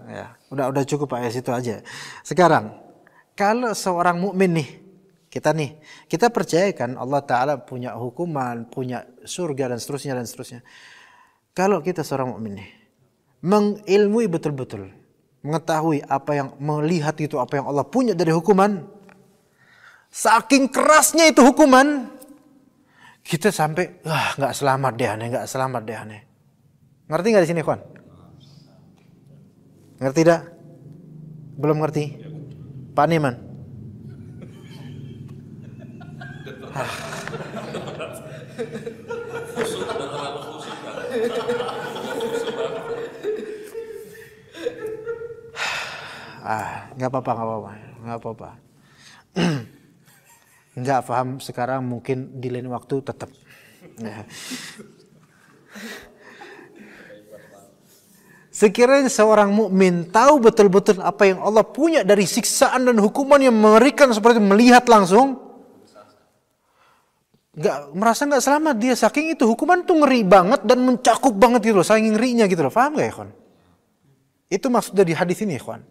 ya. Udah cukup Pak ya situ aja. Sekarang, kalau seorang mukmin nih, kita percayakan Allah Ta'ala punya hukuman, punya surga dan seterusnya. Kalau kita seorang mukmin nih, mengilmui betul-betul, mengetahui melihat itu apa yang Allah punya dari hukuman, saking kerasnya itu hukuman, kita sampai nggak selamat deh aneh. Ngerti nggak di sini, kawan? Ngerti dah? Belum ngerti? Pak Niman?
Khusyuk atau terlalu khusyuk kan?
Nggak apa-apa. Nggak paham sekarang, mungkin di lain waktu tetap. Ya. Sekiranya seorang mukmin tahu betul-betul apa yang Allah punya dari siksaan dan hukuman yang mengerikan seperti melihat langsung, merasa nggak selamat dia, saking itu hukuman tuh ngeri banget dan mencakup banget gitu loh, saking ngerinya gitu loh. Paham nggak ya, kawan? Itu maksud dari hadis ini, kawan.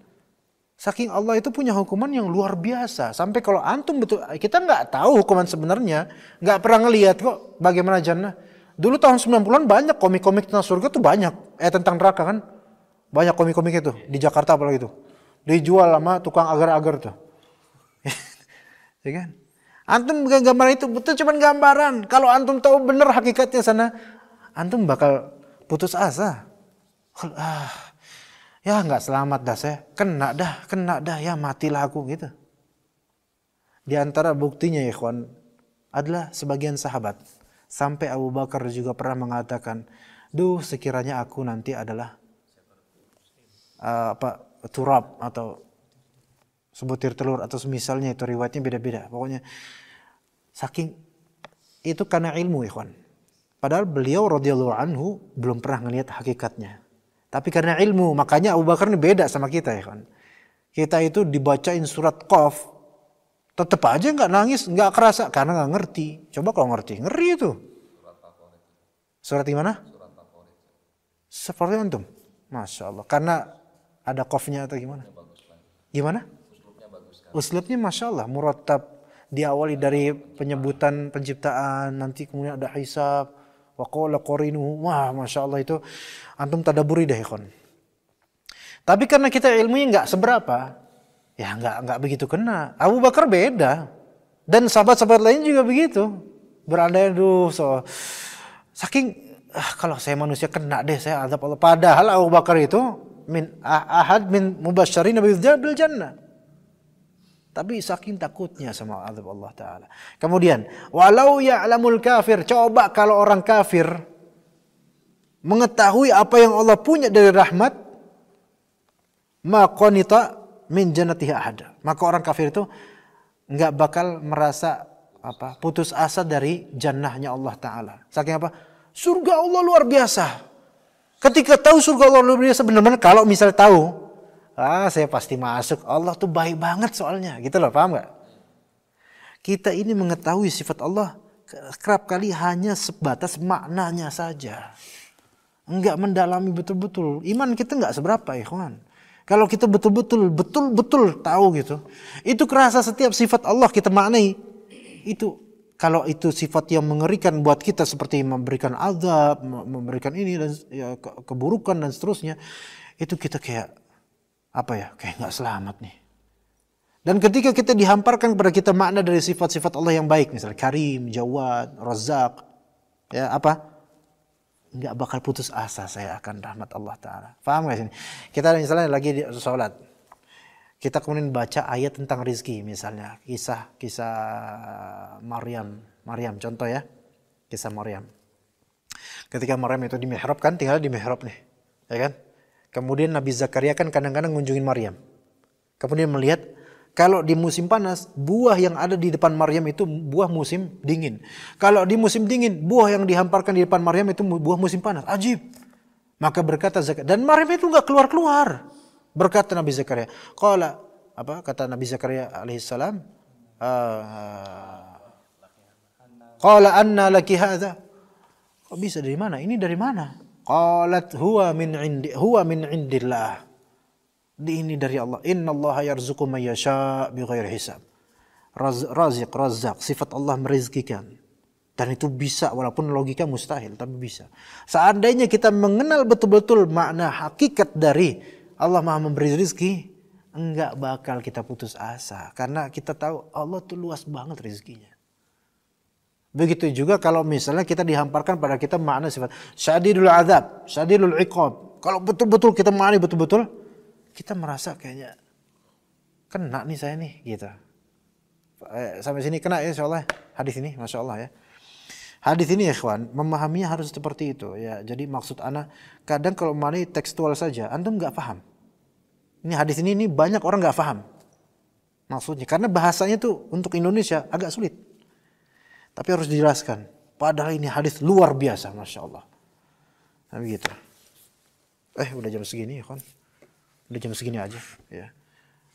Saking Allah itu punya hukuman yang luar biasa, sampai kalau antum betul, kita nggak tahu hukuman sebenarnya, nggak pernah ngelihat kok bagaimana jannah. Dulu tahun 90-an banyak komik-komik tentang surga tuh banyak, tentang neraka kan. Banyak komik-komik itu di Jakarta apalagi itu. Dijual sama tukang agar-agar tuh. Ya kan? Antum gambar itu betul cuman gambaran. Kalau antum tahu benar hakikatnya sana, antum bakal putus asa. Ya nggak selamat dah saya. Kena dah ya matilah aku gitu. Di antara buktinya ya ikhwan adalah sebagian sahabat. Sampai Abu Bakar juga pernah mengatakan, duh sekiranya aku nanti adalah turab atau sebutir telur atau semisalnya, itu riwayatnya beda-beda. Pokoknya saking itu karena ilmu, ikhwan. Padahal beliau radhiyallahu anhu belum pernah ngelihat hakikatnya. Tapi karena ilmu, makanya Abu Bakar ini beda sama kita, ikhwan. Kita itu dibacain surat Qaf, tetap aja nggak nangis, nggak kerasa karena nggak ngerti. Coba kalau ngerti, ngeri itu. Surat gimana? Surat favorit. Seperti antum, masya Allah. Karena ada qafnya atau gimana? Gimana? Uslubnya masya Allah, murattab. Diawali dari penyebutan penciptaan, nanti kemudian ada hisab, wa qala qarinuhu. Wah, masya Allah itu antum tadaburi deh, ikhwan. Tapi karena kita ilmunya nggak seberapa, ya nggak begitu kena. Abu Bakar beda, dan sahabat-sahabat lain juga begitu. Berandai saking kalau saya manusia kena deh saya azab Allah. Padahal Abu Bakar itu min mubasysyirin bil jannah. Tapi saking takutnya sama azab Allah Ta'ala. Kemudian, walau ya'lamul kafir. Coba kalau orang kafir mengetahui apa yang Allah punya dari rahmat, ma qanita min jannatihi ahad. Maka orang kafir itu nggak bakal merasa putus asa dari jannahnya Allah Ta'ala. Saking apa? Surga Allah luar biasa. Ketika tahu surga Allah luar biasa, benar-benar kalau misalnya tahu, saya pasti masuk. Allah tuh baik banget soalnya. Gitu loh, paham gak? Kita ini mengetahui sifat Allah kerap kali hanya sebatas maknanya saja. Enggak mendalami betul-betul. Iman kita enggak seberapa, ikhwan. Kalau kita betul-betul tahu gitu. Itu kerasa setiap sifat Allah kita maknai. Itu kalau itu sifat yang mengerikan buat kita seperti memberikan azab, memberikan ini dan ya, keburukan dan seterusnya, itu kita kayak kayak nggak selamat nih. Dan ketika kita dihamparkan kepada kita makna dari sifat-sifat Allah yang baik, misalnya Karim, Jawad, Razzaq, ya nggak bakal putus asa saya akan rahmat Allah Ta'ala. Paham nggak sini? Kita misalnya lagi di sholat, kita kemudian baca ayat tentang rizki, misalnya kisah Maryam contoh ya, kisah Maryam. Ketika Maryam itu di mihrab kan, tinggal di mihrab nih, ya kan? Kemudian Nabi Zakaria kan kadang-kadang ngunjungin Maryam. Kemudian melihat kalau di musim panas, buah yang ada di depan Maryam itu buah musim dingin. Kalau di musim dingin, buah yang dihamparkan di depan Maryam itu buah musim panas. Ajib. Maka berkata Zakaria, dan Maryam itu enggak keluar-keluar. Berkata Nabi Zakaria, kata Nabi Zakaria alaihissalam, qala anna laki hadza. Kok bisa dari mana? Ini dari mana? Qalat huwa min indillah. Ini dari Allah. Innallaha yarzuqu man yasha' bighairi hisab. Razzaq, sifat Allah merizkikan. Dan itu bisa, walaupun logika mustahil, tapi bisa. Seandainya kita mengenal betul-betul makna hakikat dari Allah Maha memberi rezeki, enggak bakal kita putus asa. Karena kita tahu Allah tuh luas banget rezekinya. Begitu juga kalau misalnya kita dihamparkan pada kita makna sifat syadidul azab, syadidul iqab. Kalau betul-betul kita maknai betul-betul, kita merasa kayaknya kena nih saya nih gitu. Sampai sini kena ya insyaallah. hadis ini, masya Allah ya. Hadis ini ya ikhwan, memahaminya harus seperti itu ya. Jadi maksud ana kadang kalau memahami tekstual saja, antum nggak paham. Ini hadis ini banyak orang nggak paham maksudnya, karena bahasanya tuh untuk Indonesia agak sulit. Tapi harus dijelaskan. Padahal ini hadis luar biasa, masya Allah. Nah begitu. Udah jam segini ya kan? Udah jam segini aja ya.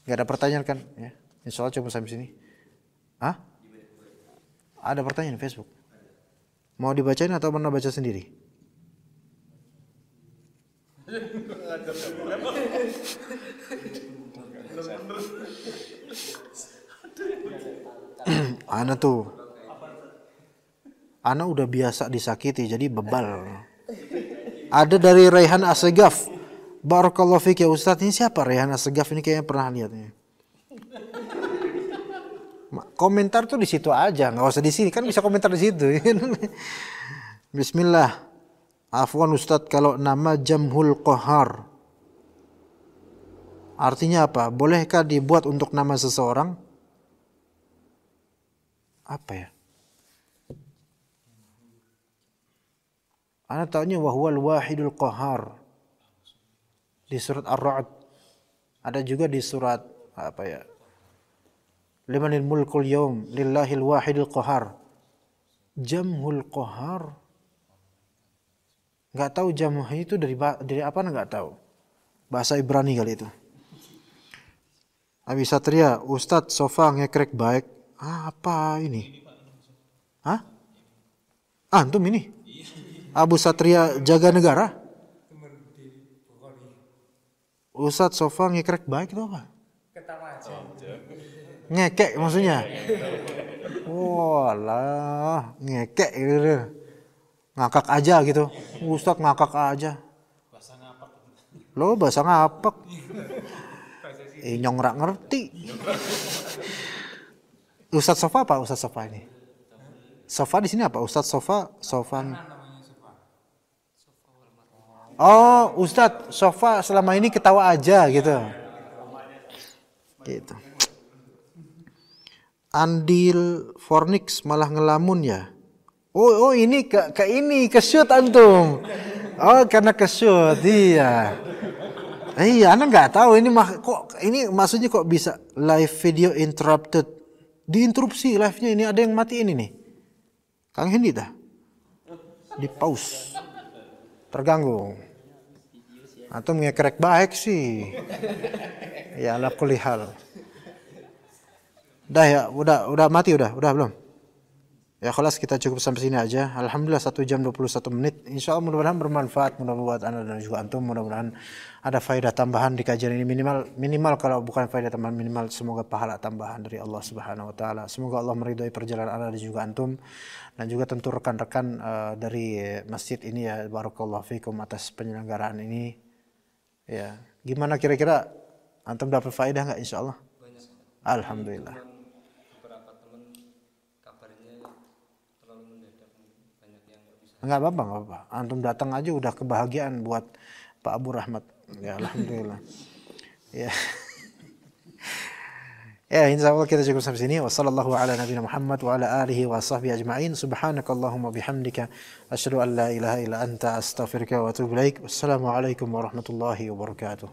Gak ada pertanyaan kan? Ya. Insya Allah cuma sampai sini. Hah? Ada pertanyaan di Facebook? Mau dibacain atau mana baca sendiri? Ana udah biasa disakiti jadi bebal. Ada dari Raihan Assegaf. Barakallahu fiik ya Ustaz. Ini siapa Raihan Assegaf ini, kayaknya pernah lihatnya. Komentar tuh di situ aja, nggak usah di sini, kan bisa komentar di situ. Bismillah. Afwan Ustaz, kalau nama Jamhul Qahar artinya apa? Bolehkah dibuat untuk nama seseorang? Apa ya? Ana taunya wahwal wahidul qahar di surat Ar-Ra'd. Ada juga di surat apa ya? Limanil mulkul yaum lillahil wahidil qahar. Jamhul qahar. Enggak tahu jamh itu dari apa, enggak tahu. Bahasa Ibrani kali itu. Abi Satria, Ustadz sofa ngekrek baik. Apa ini? Hah? Antum ini? Abu Satria Jaga Negara? Ustadz sofa ngekrek baik itu apa?
Ketawa aja.
Ngekek maksudnya? Walah, ngekek gitu. Ngakak aja gitu. Ustadz ngakak aja.
Bahasa ngapak.
Lo bahasa ngapak. Nyong rak ngerti. Ustadz sofa apa Ustadz sofa ini? Sofa di sini apa? Ustadz sofa. Oh, Ustadz sofa selama ini ketawa aja gitu. Gitu. Andil Fornix malah ngelamun ya. Oh ini ke shoot antum. Oh karena ke shoot, iya. Iya, Anda nggak tahu ini maksudnya kok bisa live video interrupted. Diinterupsi live-nya, ini ada yang matiin ini. Kang Hendi dah. Di pause. Terganggu. Atau ngekrek baik sih. Ya ala kulli hal. Dah ya, udah mati udah belum? Ya kelas kita cukup sampai sini aja. Alhamdulillah 1 jam 21 menit. Insya Allah mudah-mudahan bermanfaat, mudah-mudahan buat Anda dan juga antum, mudah-mudahan ada faedah tambahan di kajian ini, minimal kalau bukan faedah tambahan, minimal semoga pahala tambahan dari Allah Subhanahu wa taala. Semoga Allah meridhai perjalanan Anda dan juga antum, dan juga tentu rekan-rekan dari masjid ini ya, barakallahu fikum atas penyelenggaraan ini. Ya, gimana kira-kira antum dapat faedah enggak insyaallah?
Banyak.
Alhamdulillah.
Beberapa teman kabarnya terlalu mendadak, banyak yang nggak bisa.
Enggak apa-apa. Antum datang aja udah kebahagiaan buat Pak Abu Rahmat. Ya alhamdulillah. Ya. Ya, insyaallah kita cukup sampai sini. Wassallallahu ala nabiyina Muhammad wa ala alihi wa sahbihi ajma'in. Subhanakallahumma bihamdika asyhadu an la ilaha illa anta astaghfiruka wa atubu ilaik. Wassalamu alaikum warahmatullahi wabarakatuh.